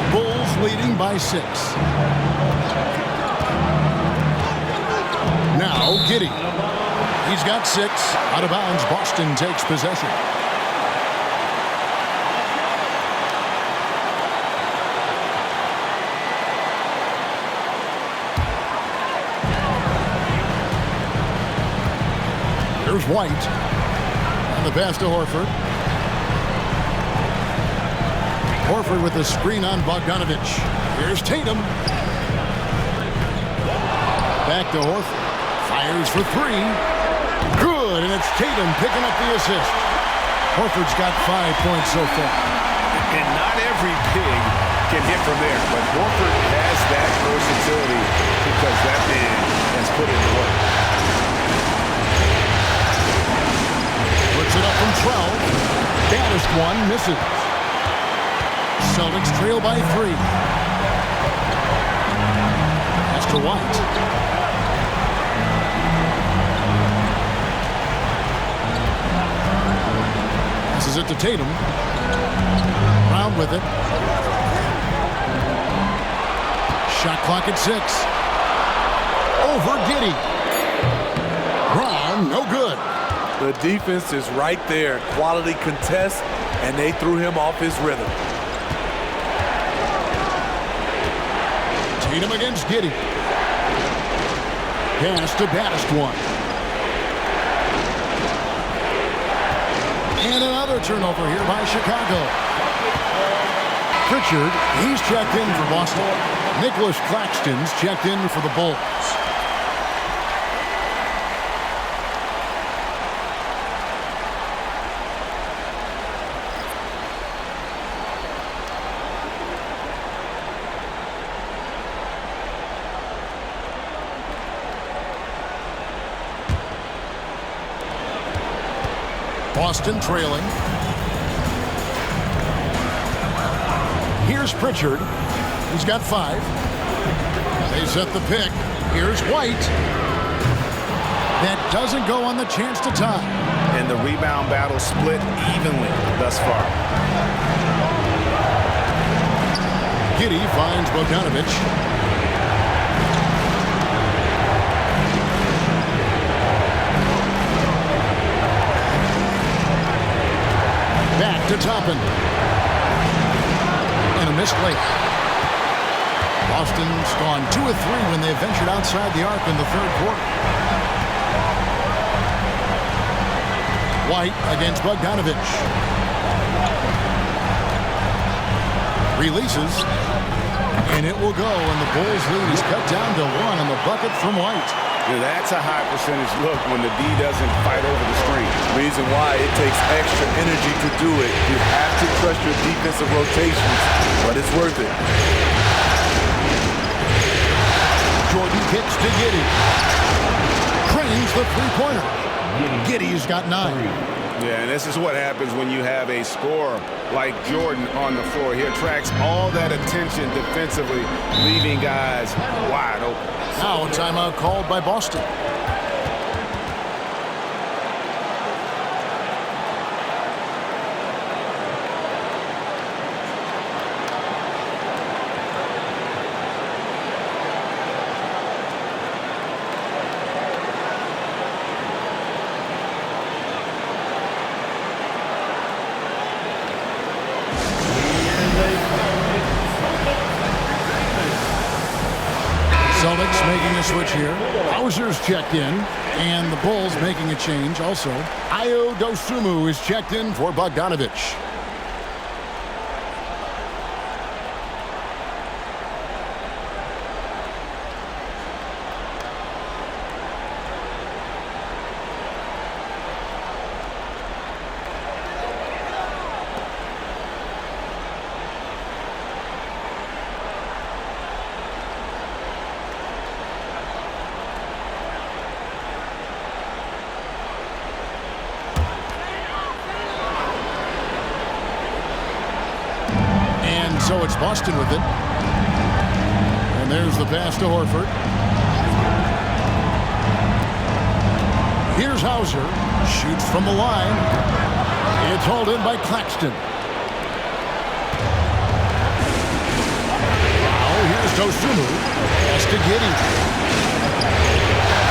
Bulls leading by 6. Now Giddy. He's got 6. Out of bounds, Boston takes possession. Here's White. The pass to Horford. Horford with the screen on Bogdanovich. Here's Tatum. Back to Horford. Fires for 3. Good, and it's Tatum picking up the assist. Horford's got 5 points so far. And not every pig can hit from there, but Horford has that versatility because that man has put in the work. Puts it up from 12. Baddest one misses. Celtics trail by 3. Pass to White. Passes it to Tatum. Brown with it. Shot clock at 6. over Giddey. Brown, no good. The defense is right there. Quality contest, and they threw him off his rhythm. Tatum against Giddey. Pass to baddest one. And another turnover here by Chicago. Pritchard, he's checked in for Boston. Nicholas Claxton's checked in for the Bulls. Boston trailing. Here's Pritchard. He's got 5. They set the pick. Here's White. That doesn't go on the chance to tie. And the rebound battle split evenly thus far. Giddey finds Bogdanovich. Back to Toppin. And a missed late. Boston's gone 2 of 3 when they ventured outside the arc in the third quarter. White against Bogdanovich. Releases. And it will go, and the Bulls lead is cut down to 1 on the bucket from White. Yeah, that's a high percentage look when the D doesn't fight over the screen. Reason why it takes extra energy to do it. You have to trust your defensive rotations, but it's worth it. Jordan kicks to Giddey. Cranes the three-pointer. Giddey's got 9. Yeah, and this is what happens when you have a scorer like Jordan on the floor. He attracts all that attention defensively, leaving guys wide open. Now a timeout called by Boston. Celtics making a switch here. Hauser's checked in, and the Bulls making a change also. Ayo Dosunmu is checked in for Bogdanovich. So it's Boston with it. And there's the pass to Horford. Here's Hauser. Shoots from the line. It's hauled in by Claxton. Now here's Dosunmu. Pass to Giddey.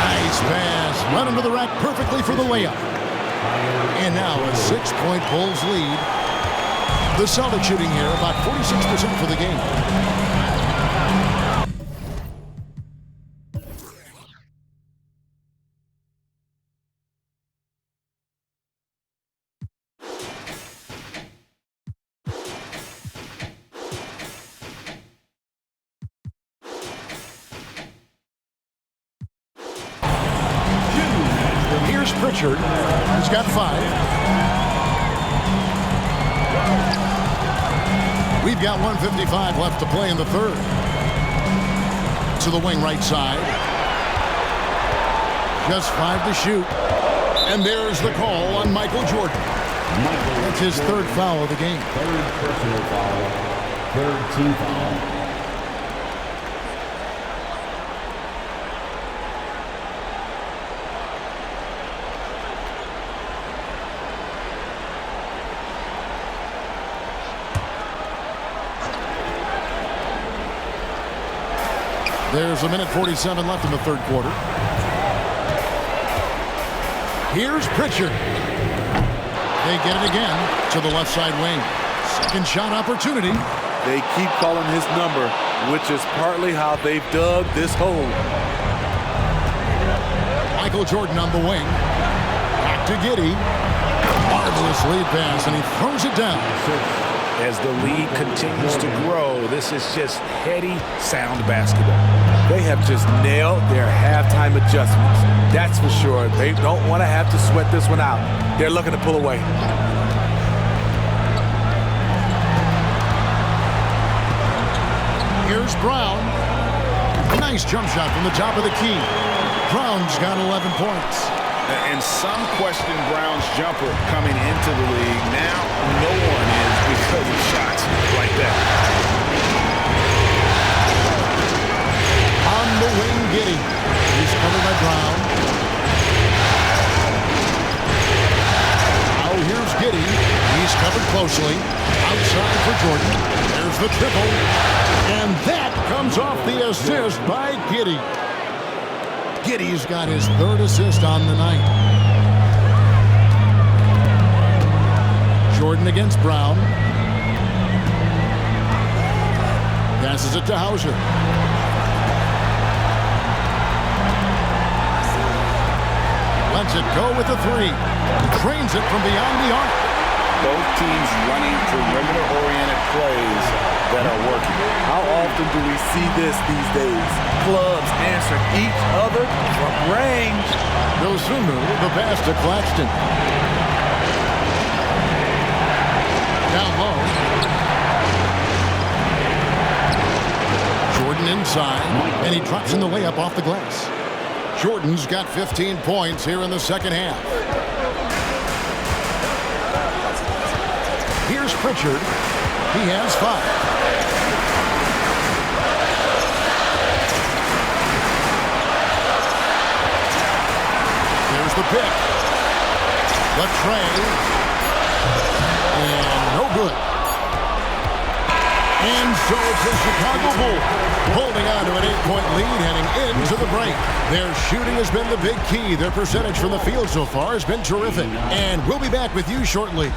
Nice pass. Run into the rack perfectly for the layup. And now a 6-point Bulls lead. The Celtics shooting here about 46% for the game. Here's Pritchard. He's got 5. We've got 1:55 left to play in the third. To the wing right side. Just 5 to shoot. And there's the call on Michael Jordan. That's his 3rd foul of the game. 3rd personal foul. 3rd team foul. There's a minute 47 left in the third quarter. Here's Pritchard. They get it again to the left side wing. Second shot opportunity. They keep calling his number, which is partly how they've dug this hole. Michael Jordan on the wing. Back to Giddey. Marvelous lead pass, and he throws it down. As the lead continues to grow, this is just heady, sound basketball. They have just nailed their halftime adjustments. That's for sure. They don't want to have to sweat this one out. They're looking to pull away. Here's Brown. Nice jump shot from the top of the key. Brown's got 11 points. And some question Brown's jumper coming into the league. Now no one is because of shots like that. On the wing, Giddey. He's covered by Brown. Now here's Giddey. He's covered closely. Outside for Jordan. There's the triple. And that comes off the assist by Giddey. Giddey's got his third assist on the night. Jordan against Brown. Passes it to Hauser. Lets it go with the three. Trains it from beyond the arc. Both teams running perimeter-oriented plays that are working. How often do we see this these days? Clubs answering each other from range. Dosunmu, the pass to Claxton. Down low. Jordan inside, and he drops in the layup off the glass. Jordan's got 15 points here in the second half. Here's Pritchard. He has 5. There's the pick. The tray. And no good. And so it's the Chicago Bulls holding on to an 8-point lead heading into the break. Their shooting has been the big key. Their percentage from the field so far has been terrific. And we'll be back with you shortly.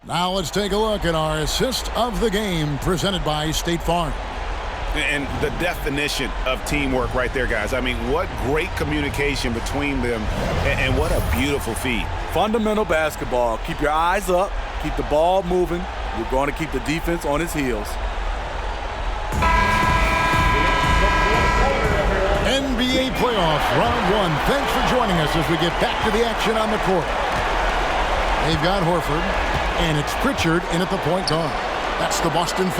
Now let's take a look at our assist of the game presented by State Farm. And the definition of teamwork right there, guys. I mean, what great communication between them, and what a beautiful feed. Fundamental basketball. Keep your eyes up. Keep the ball moving. You're going to keep the defense on its heels. NBA playoff round 1. Thanks for joining us as we get back to the action on the court. They've got Horford, and it's Pritchard in at the point guard. That's the Boston 5.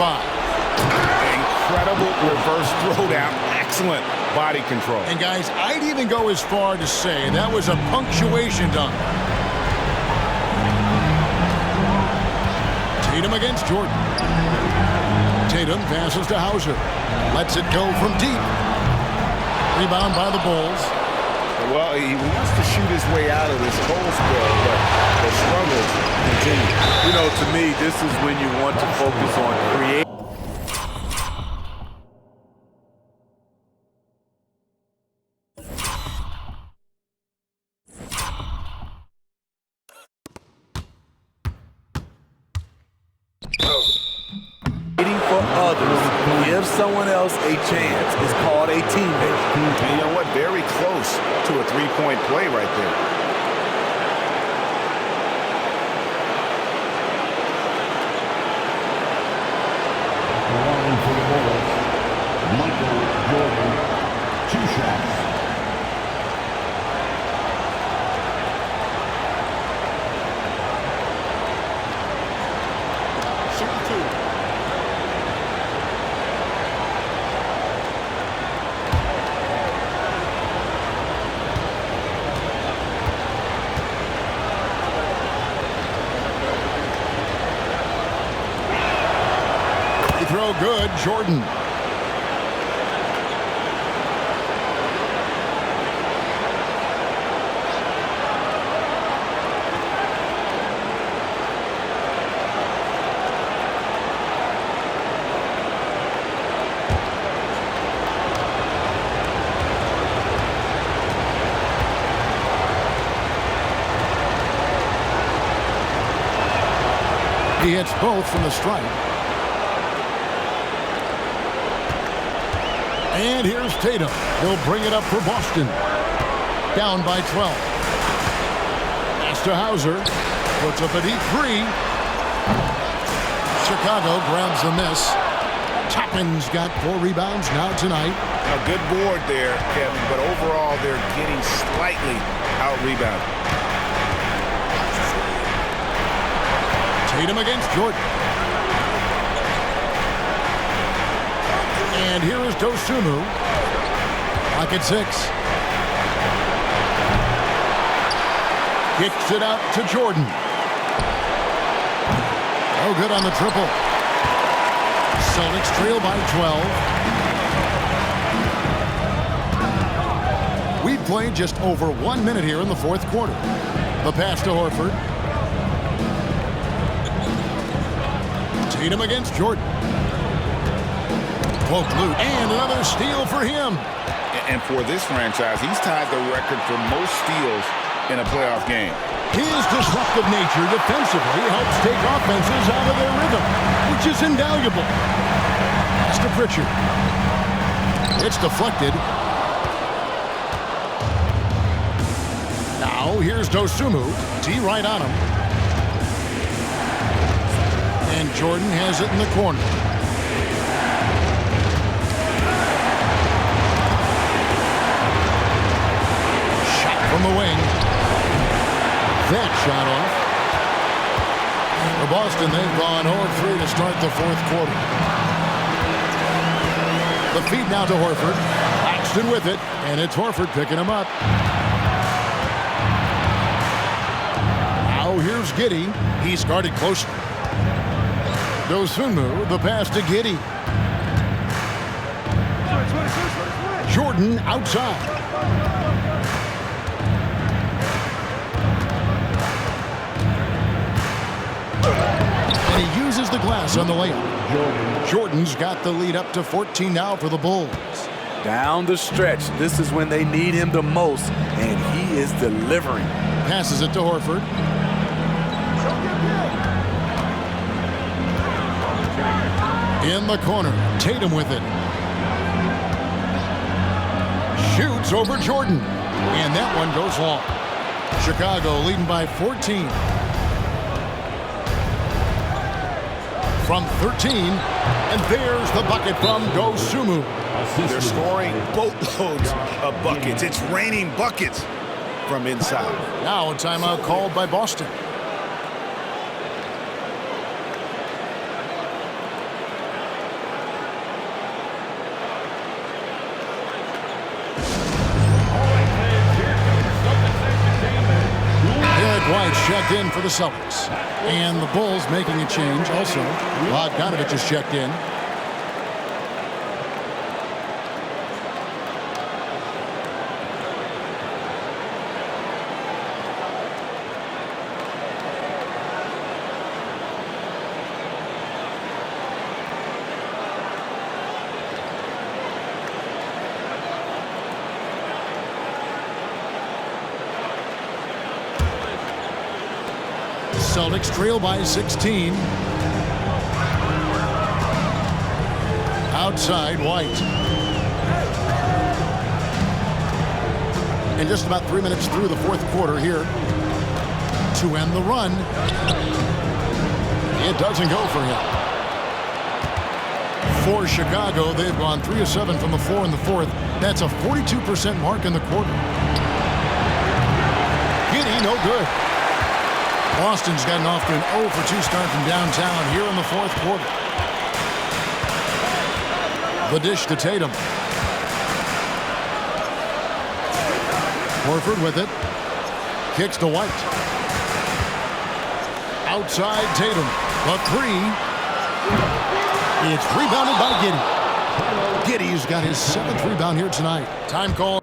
Incredible reverse throwdown. Excellent body control. And guys, I'd even go as far to say that was a punctuation dunk. Tatum against Jordan. Tatum passes to Hauser. Lets it go from deep. Rebound by the Bulls. Well, he wants to shoot his way out of this cold spell, but the struggles continue. You know, to me, this is when you want to focus on creating. For others, give someone else a chance. It's called a teammate. And you know what? Very close to a three-point play right there. Line for the Bulls, Michael Jordan, 2 shots. throw good. Jordan. He hits both from the stripe. And here's Tatum. He'll bring it up for Boston. Down by 12. Pass to Hauser. Puts up a deep three. Chicago grabs the miss. Toppin's got 4 rebounds now tonight. A good board there, Kevin, but overall they're getting slightly out-rebounded. Tatum against Jordan. And here is Dosunmu. Lock at 6. Kicks it out to Jordan. Oh, good on the triple. Celtics trail by 12. We've played just over 1 minute here in the fourth quarter. The pass to Horford. Tatum against Jordan. Poke loop. And another steal for him. And for this franchise, he's tied the record for most steals in a playoff game. His disruptive nature defensively helps take offenses out of their rhythm, which is invaluable. Pass to Pritchard. It's deflected. Now here's Dosunmu. T right on him. And Jordan has it in the corner. Shot from the wing. That shot off. For Boston, they've gone 0-3 to start the fourth quarter. The feed now to Horford. Paxton with it, and it's Horford picking him up. Now here's Giddey. He's guarded closely. Dosunmu, the pass to Giddey. Jordan outside. And he uses the glass on the layup. Jordan's got the lead up to 14 now for the Bulls. Down the stretch, this is when they need him the most, and he is delivering. Passes it to Horford. In the corner, Tatum with it. Shoots over Jordan. And that one goes long. Chicago leading by 14. From 13. And there's the bucket from Dosunmu. They're scoring boatloads of buckets. It's raining buckets from inside. Now a timeout called by Boston. White's checked in for the Celtics. And the Bulls making a change also. Bogdanovich is checked in. Celtics trail by 16. Outside, White. And just about 3 minutes through the fourth quarter here to end the run. It doesn't go for him. For Chicago, they've gone 3 of 7 from the floor in the fourth. That's a 42% mark in the quarter. Giddey, no good. Boston's gotten off to an 0-for-2 start from downtown here in the fourth quarter. The dish to Tatum. Horford with it. Kicks to White. Outside Tatum. A three. It's rebounded by Giddey. Giddey's got his 7th rebound here tonight. Time call.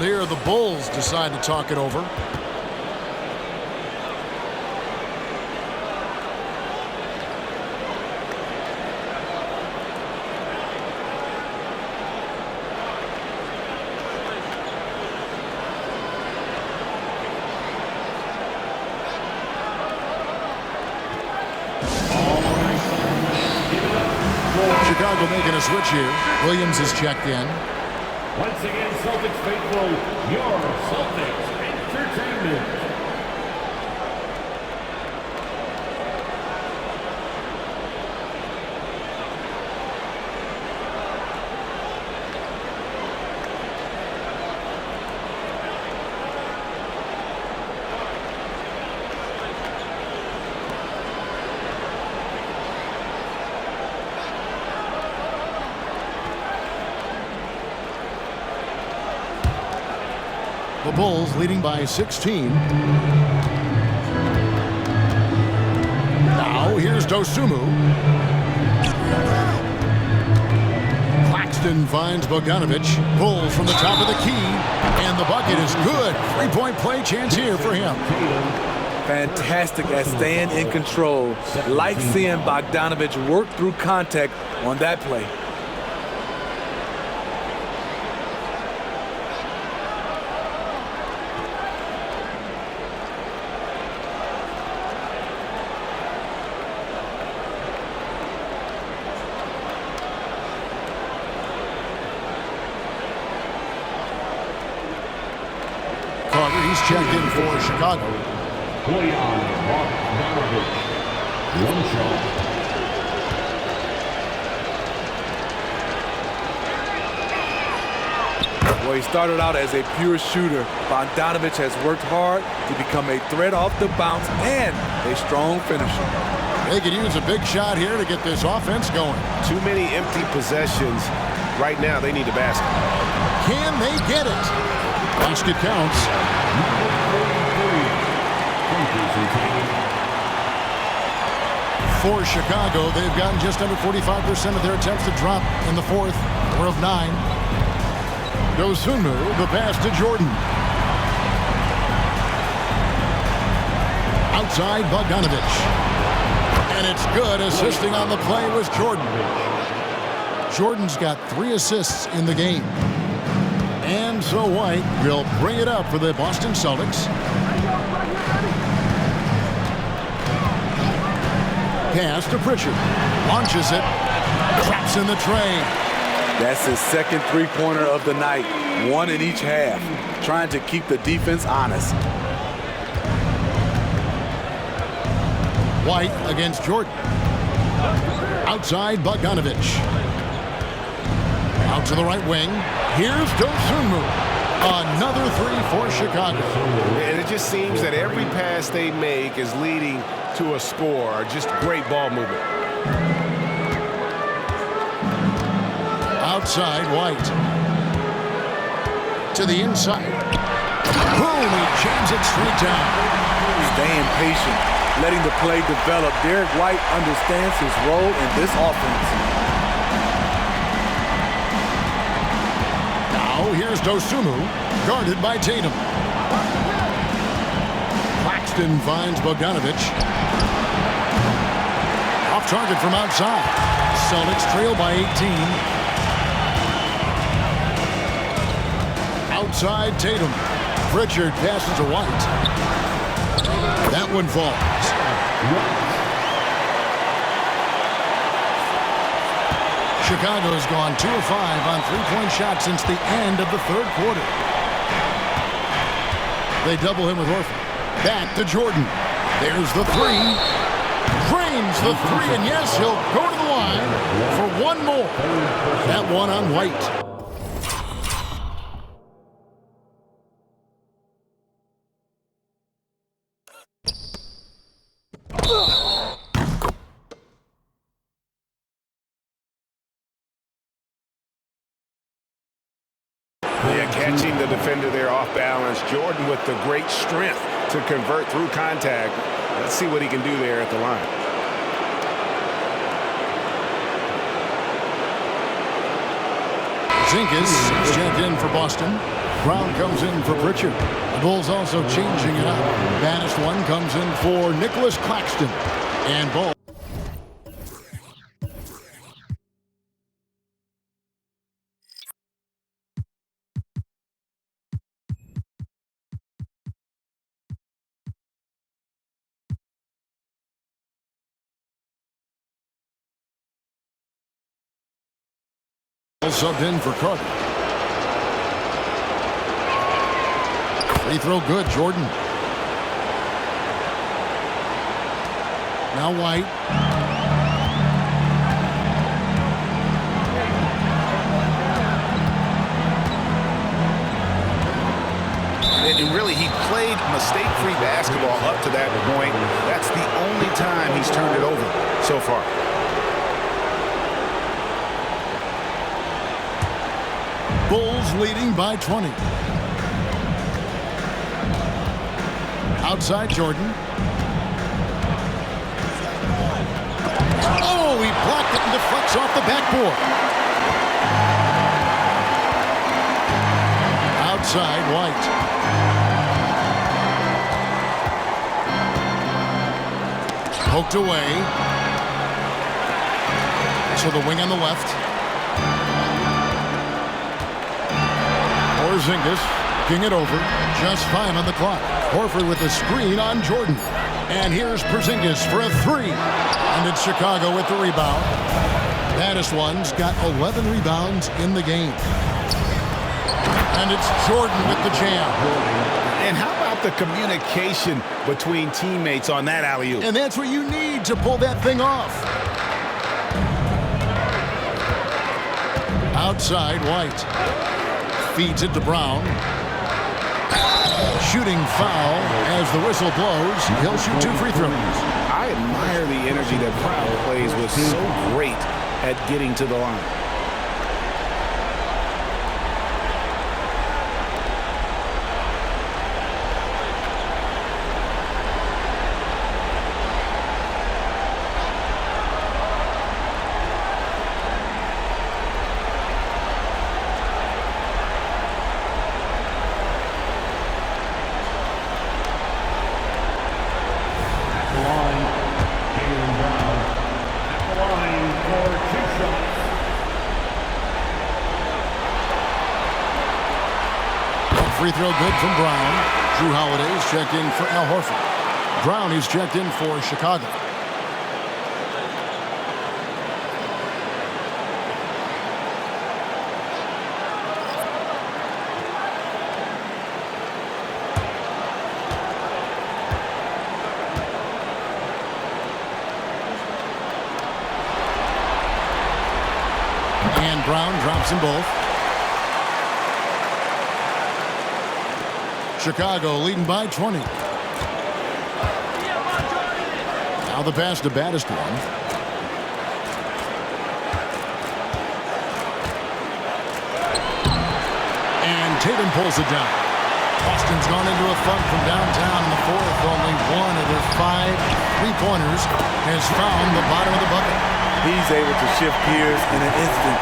Here, the Bulls decide to talk it over. Chicago making a switch here. Williams is checked in. Once again, Celtics faithful, your Celtics Entertainment. The Bulls leading by 16. Now here's Dosunmu. Claxton finds Bogdanovic. Pulls from the top of the key. And the bucket is good. 3-point play chance here for him. Fantastic at staying in control. Like seeing Bogdanovic work through contact on that play. He's checked in for Chicago. Well, he started out as a pure shooter. Bogdanovic has worked hard to become a threat off the bounce and a strong finisher. They could use a big shot here to get this offense going. Too many empty possessions. Right now, they need a basket. Can they get it? Basket counts. For Chicago, they've gotten just under 45% of their attempts to drop in the fourth. 4 of 9. Dosunmu, the pass to Jordan. Outside Bogdanovic. And it's good. Assisting on the play was Jordan. Jordan's got 3 assists in the game. And so White will bring it up for the Boston Celtics. Pass to Pritchard. Launches it. Traps in the tray. That's his second three-pointer of the night. 1 in each half. Trying to keep the defense honest. White against Jordan. Outside Bogdanovic. Out to the right wing. Here's Dosunmu. Another 3 for Chicago. And it just seems that every pass they make is leading to a score. Just great ball movement. Outside White. To the inside. Boom! He jams it straight down. Staying patient, letting the play develop. Derek White understands his role in this offense. Now Now here's Dosunmu, guarded by Tatum. Claxton finds Bogdanovic. Off target from outside. Celtics trail by 18. Outside Tatum. Pritchard passes to White. That one falls. Chicago's gone 2 of 5 on three-point shots since the end of the third quarter. They double him with Horford. Back to Jordan. There's the three. Drains the three, and yes, he'll go to the line for one more. That one on White. Yeah, catching the defender there off balance. Jordan with the great strength to convert through contact. Let's see what he can do there at the line. Zinkas checked in for Boston. Brown comes in for Pritchard. The Bulls also changing it up. Baddest one comes in for Nicholas Claxton. And Ball. Subbed in for Carter. Free throw good, Jordan. Now White. And really, he played mistake-free basketball up to that point. That's the only time he's turned it over so far. Bulls leading by 20. Outside Jordan. Oh, he blocked it and deflects off the backboard. Outside White. Poked away. So the wing on the left. Porzingis, king it over. Just 5 on the clock. Horford with the screen on Jordan. And here's Porzingis for a 3. And it's Chicago with the rebound. Baddest one's got 11 rebounds in the game. And it's Jordan with the jam. And how about the communication between teammates on that alley-oop? And that's what you need to pull that thing off. Outside White. Feeds it to Brown. Shooting foul as the whistle blows. He'll shoot 2 free throws. I admire the energy that Brown plays with. So great at getting to the line. Free throw good from Brown. Drew Holiday's checked in for Al Horford. Brown is checked in for Chicago. And Brown drops them both. Chicago leading by 20. Now the pass to baddest one. And Tatum pulls it down. Boston's gone into a funk from downtown in the fourth. Only one of their 5 3-pointers has found the bottom of the bucket. He's able to shift gears in an instant.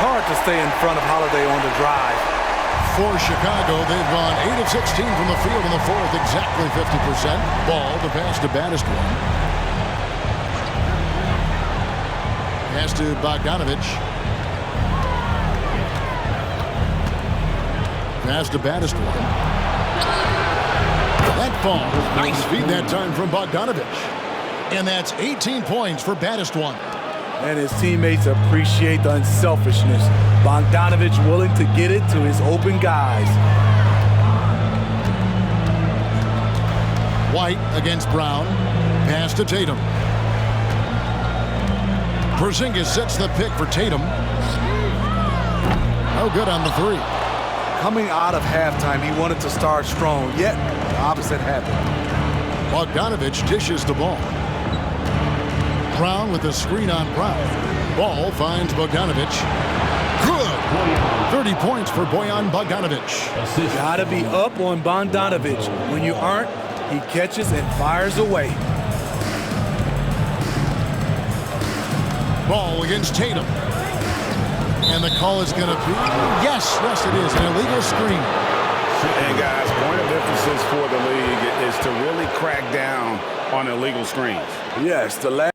Hard to stay in front of Holiday on the drive. For Chicago, they've gone 8 of 16 from the field in the fourth, exactly 50%. Ball, the pass to Battistone. Pass to Bogdanovich. Pass to Battistone. That falls. Nice feed that time from Bogdanovich. And that's 18 points for Battistone. And his teammates appreciate the unselfishness. Bogdanovich willing to get it to his open guys. White against Brown. Pass to Tatum. Porzingis sets the pick for Tatum. No good on the three. Coming out of halftime, he wanted to start strong, yet the opposite happened. Bogdanovich dishes the ball. Brown with a screen on Brown. Ball finds Bogdanovich. Good! 30 points for Bojan Bogdanovich. Gotta be up on Bogdanovich. When you aren't, he catches and fires away. Ball against Tatum. And the call is going to be, yes, it is, an illegal screen. And guys, point of emphasis for the league is to really crack down on illegal screens. Yes, the last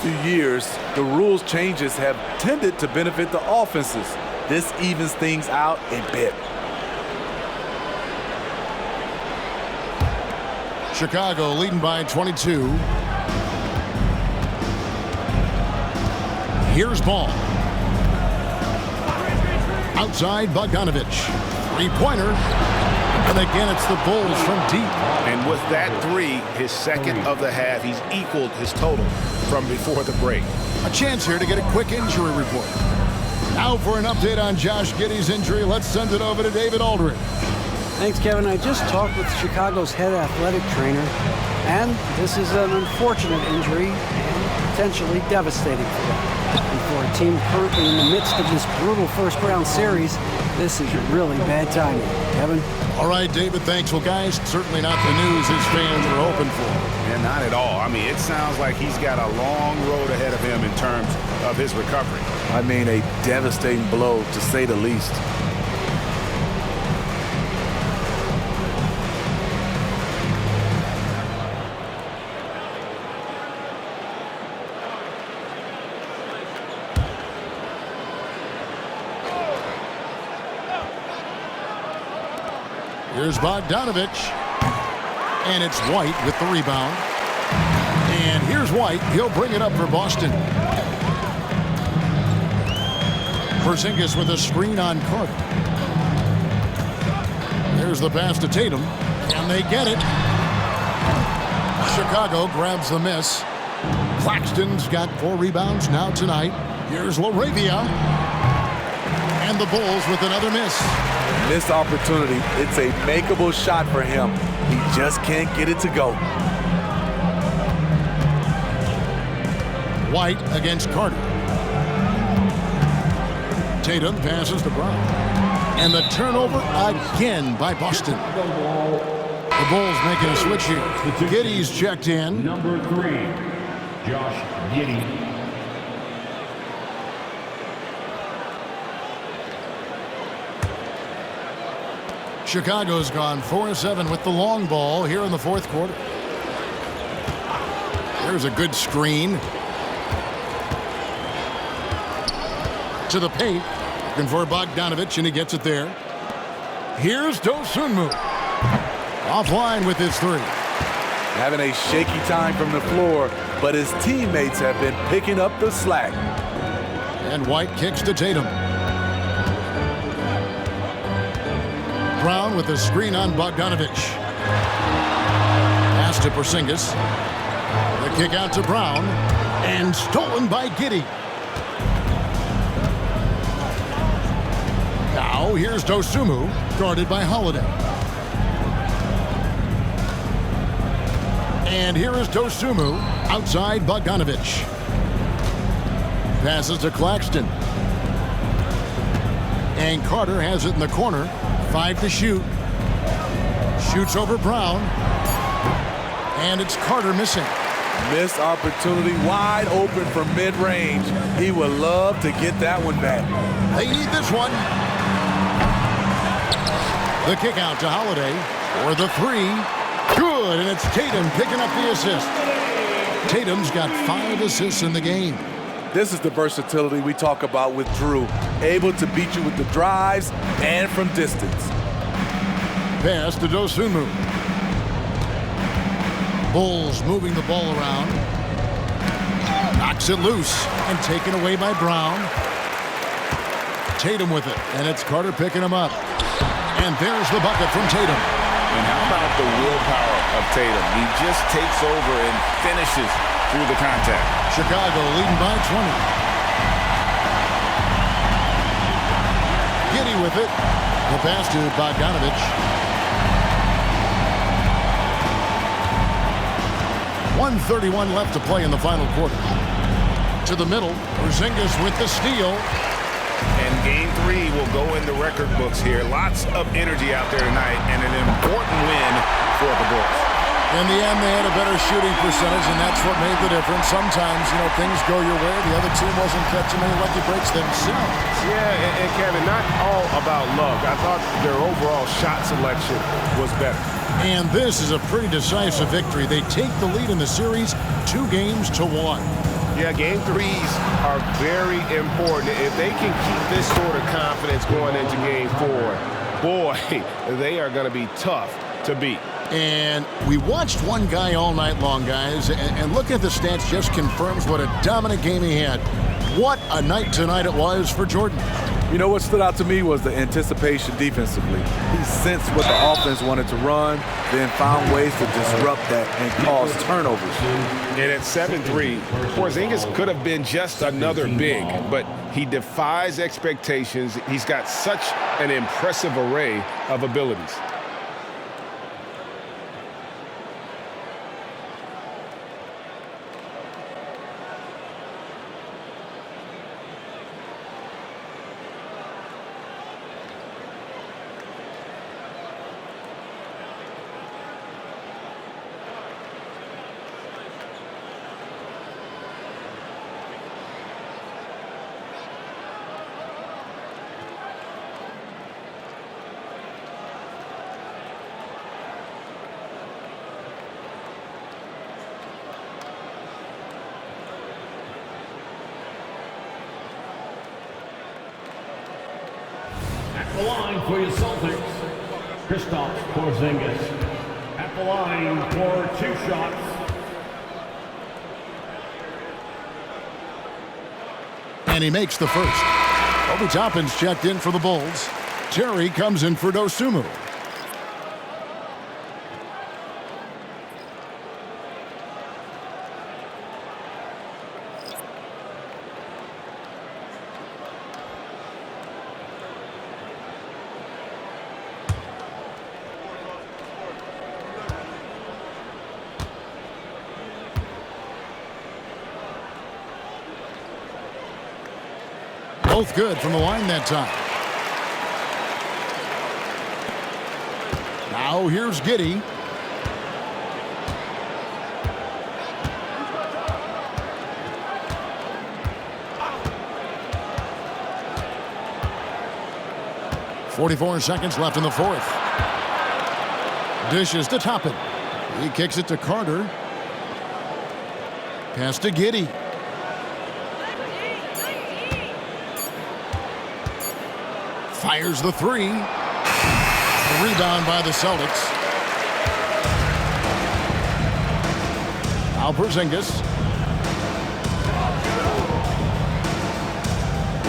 few years, the rules changes have tended to benefit the offenses. This evens things out a bit. Chicago leading by 22. Here's Ball. Outside Bogdanovich. Three-pointer. And again, it's the Bulls from deep. And with that three, his second of the half, he's equaled his total from before the break. A chance here to get a quick injury report. Now for an update on Josh Giddey's injury, let's send it over to David Aldridge. Thanks, Kevin. I just talked with Chicago's head athletic trainer, and this is an unfortunate injury and potentially devastating for them. And for a team currently in the midst of this brutal first-round series, this is really bad timing. Kevin? All right, David, thanks. Well, guys, certainly not the news his fans are hoping for. And not at all. I mean, it sounds like he's got a long road ahead of him in terms of his recovery. I mean, a devastating blow, to say the least. Here's Bogdanovich. And it's White with the rebound. And here's White. He'll bring it up for Boston. Porzingis with a screen on Carter. There's the pass to Tatum. And they get it. Chicago grabs the miss. Claxton's got 4 rebounds now tonight. Here's LaRavia. And the Bulls with another miss. Missed opportunity. It's a makeable shot for him. He just can't get it to go. White against Carter. Tatum passes to Brown. And the turnover again by Boston. The Bulls making a switch here. Giddey's checked in. Number 3, Josh Giddey. Chicago's gone 4-7 with the long ball here in the fourth quarter. There's a good screen. To the paint. Looking for Bogdanovich, and he gets it there. Here's Dosunmu. Offline with his three. Having a shaky time from the floor, but his teammates have been picking up the slack. And White kicks to Tatum. Brown with a screen on Bogdanovich. Pass to Porzingis. The kick out to Brown. And stolen by Giddey. Now here's Dosunmu, guarded by Holiday. And here is Dosunmu, outside Bogdanovich. Passes to Claxton. And Carter has it in the corner. 5 to shoot. Shoots over Brown. And it's Carter missing. Missed opportunity, wide open from mid-range. He would love to get that one back. They need this one. The kick out to Holiday for the three. Good, and it's Tatum picking up the assist. Tatum's got 5 assists in the game. This is the versatility we talk about with Drew. Able to beat you with the drives and from distance. Pass to Dosunmu. Bulls moving the ball around. Knocks it loose and taken away by Brown. Tatum with it, and it's Carter picking him up. And there's the bucket from Tatum. And how about the willpower of Tatum? He just takes over and finishes through the contact. Chicago leading by 20. Giddey with it. The pass to Bogdanovich. 1:31 left to play in the final quarter. To the middle, Porzingis with the steal. And game 3 will go in the record books here. Lots of energy out there tonight and an important win for the Bulls. In the end, they had a better shooting percentage, and that's what made the difference. Sometimes, things go your way. The other team wasn't catching many lucky breaks themselves. Yeah, and Kevin, not all about luck. I thought their overall shot selection was better. And this is a pretty decisive victory. They take the lead in the series 2-1. Yeah, game 3s are very important. If they can keep this sort of confidence going into game 4, boy, they are going to be tough to beat. And we watched one guy all night long, guys, and looking at the stats just confirms what a dominant game he had. What a night tonight it was for Jordan. You know what stood out to me was the anticipation defensively. He sensed what the offense wanted to run, then found ways to disrupt that and cause turnovers. And at 7-3, Porzingis could have been just another big, but he defies expectations. He's got such an impressive array of abilities. The line for your Celtics, Kristaps Porzingis. At the line for 2 shots. And he makes the first. Obi Toppin's checked in for the Bulls. Terry comes in for Dosunmu. Both good from the line that time. Now here's Giddey. .44 seconds left in the fourth. Dishes to Toppin. He kicks it to Carter. Pass to Giddey. Fires the three. A rebound by the Celtics. Now Porzingis.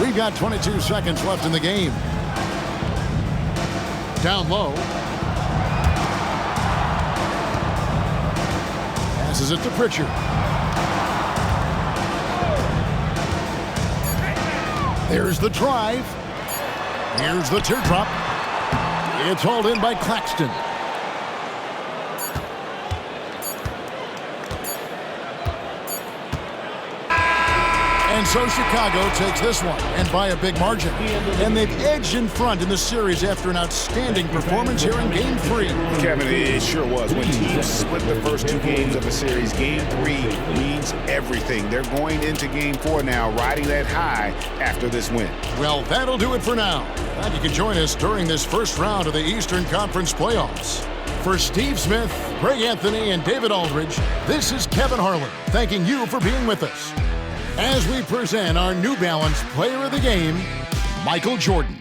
We've got 22 seconds left in the game. Down low. Passes it to Pritchard. There's the drive. Here's the teardrop. It's hauled in by Claxton. And And so Chicago takes this one, and by a big margin. And they've edged in front in the series after an outstanding performance here in Game 3. Kevin, it sure was. When teams split the first 2 games of a series, Game 3 means everything. They're going into Game 4 now, riding that high after this win. Well, that'll do it for now. Glad you can join us during this first round of the Eastern Conference playoffs. For Steve Smith, Greg Anthony, and David Aldridge, this is Kevin Harlan thanking you for being with us as we present our New Balance Player of the Game, Michael Jordan.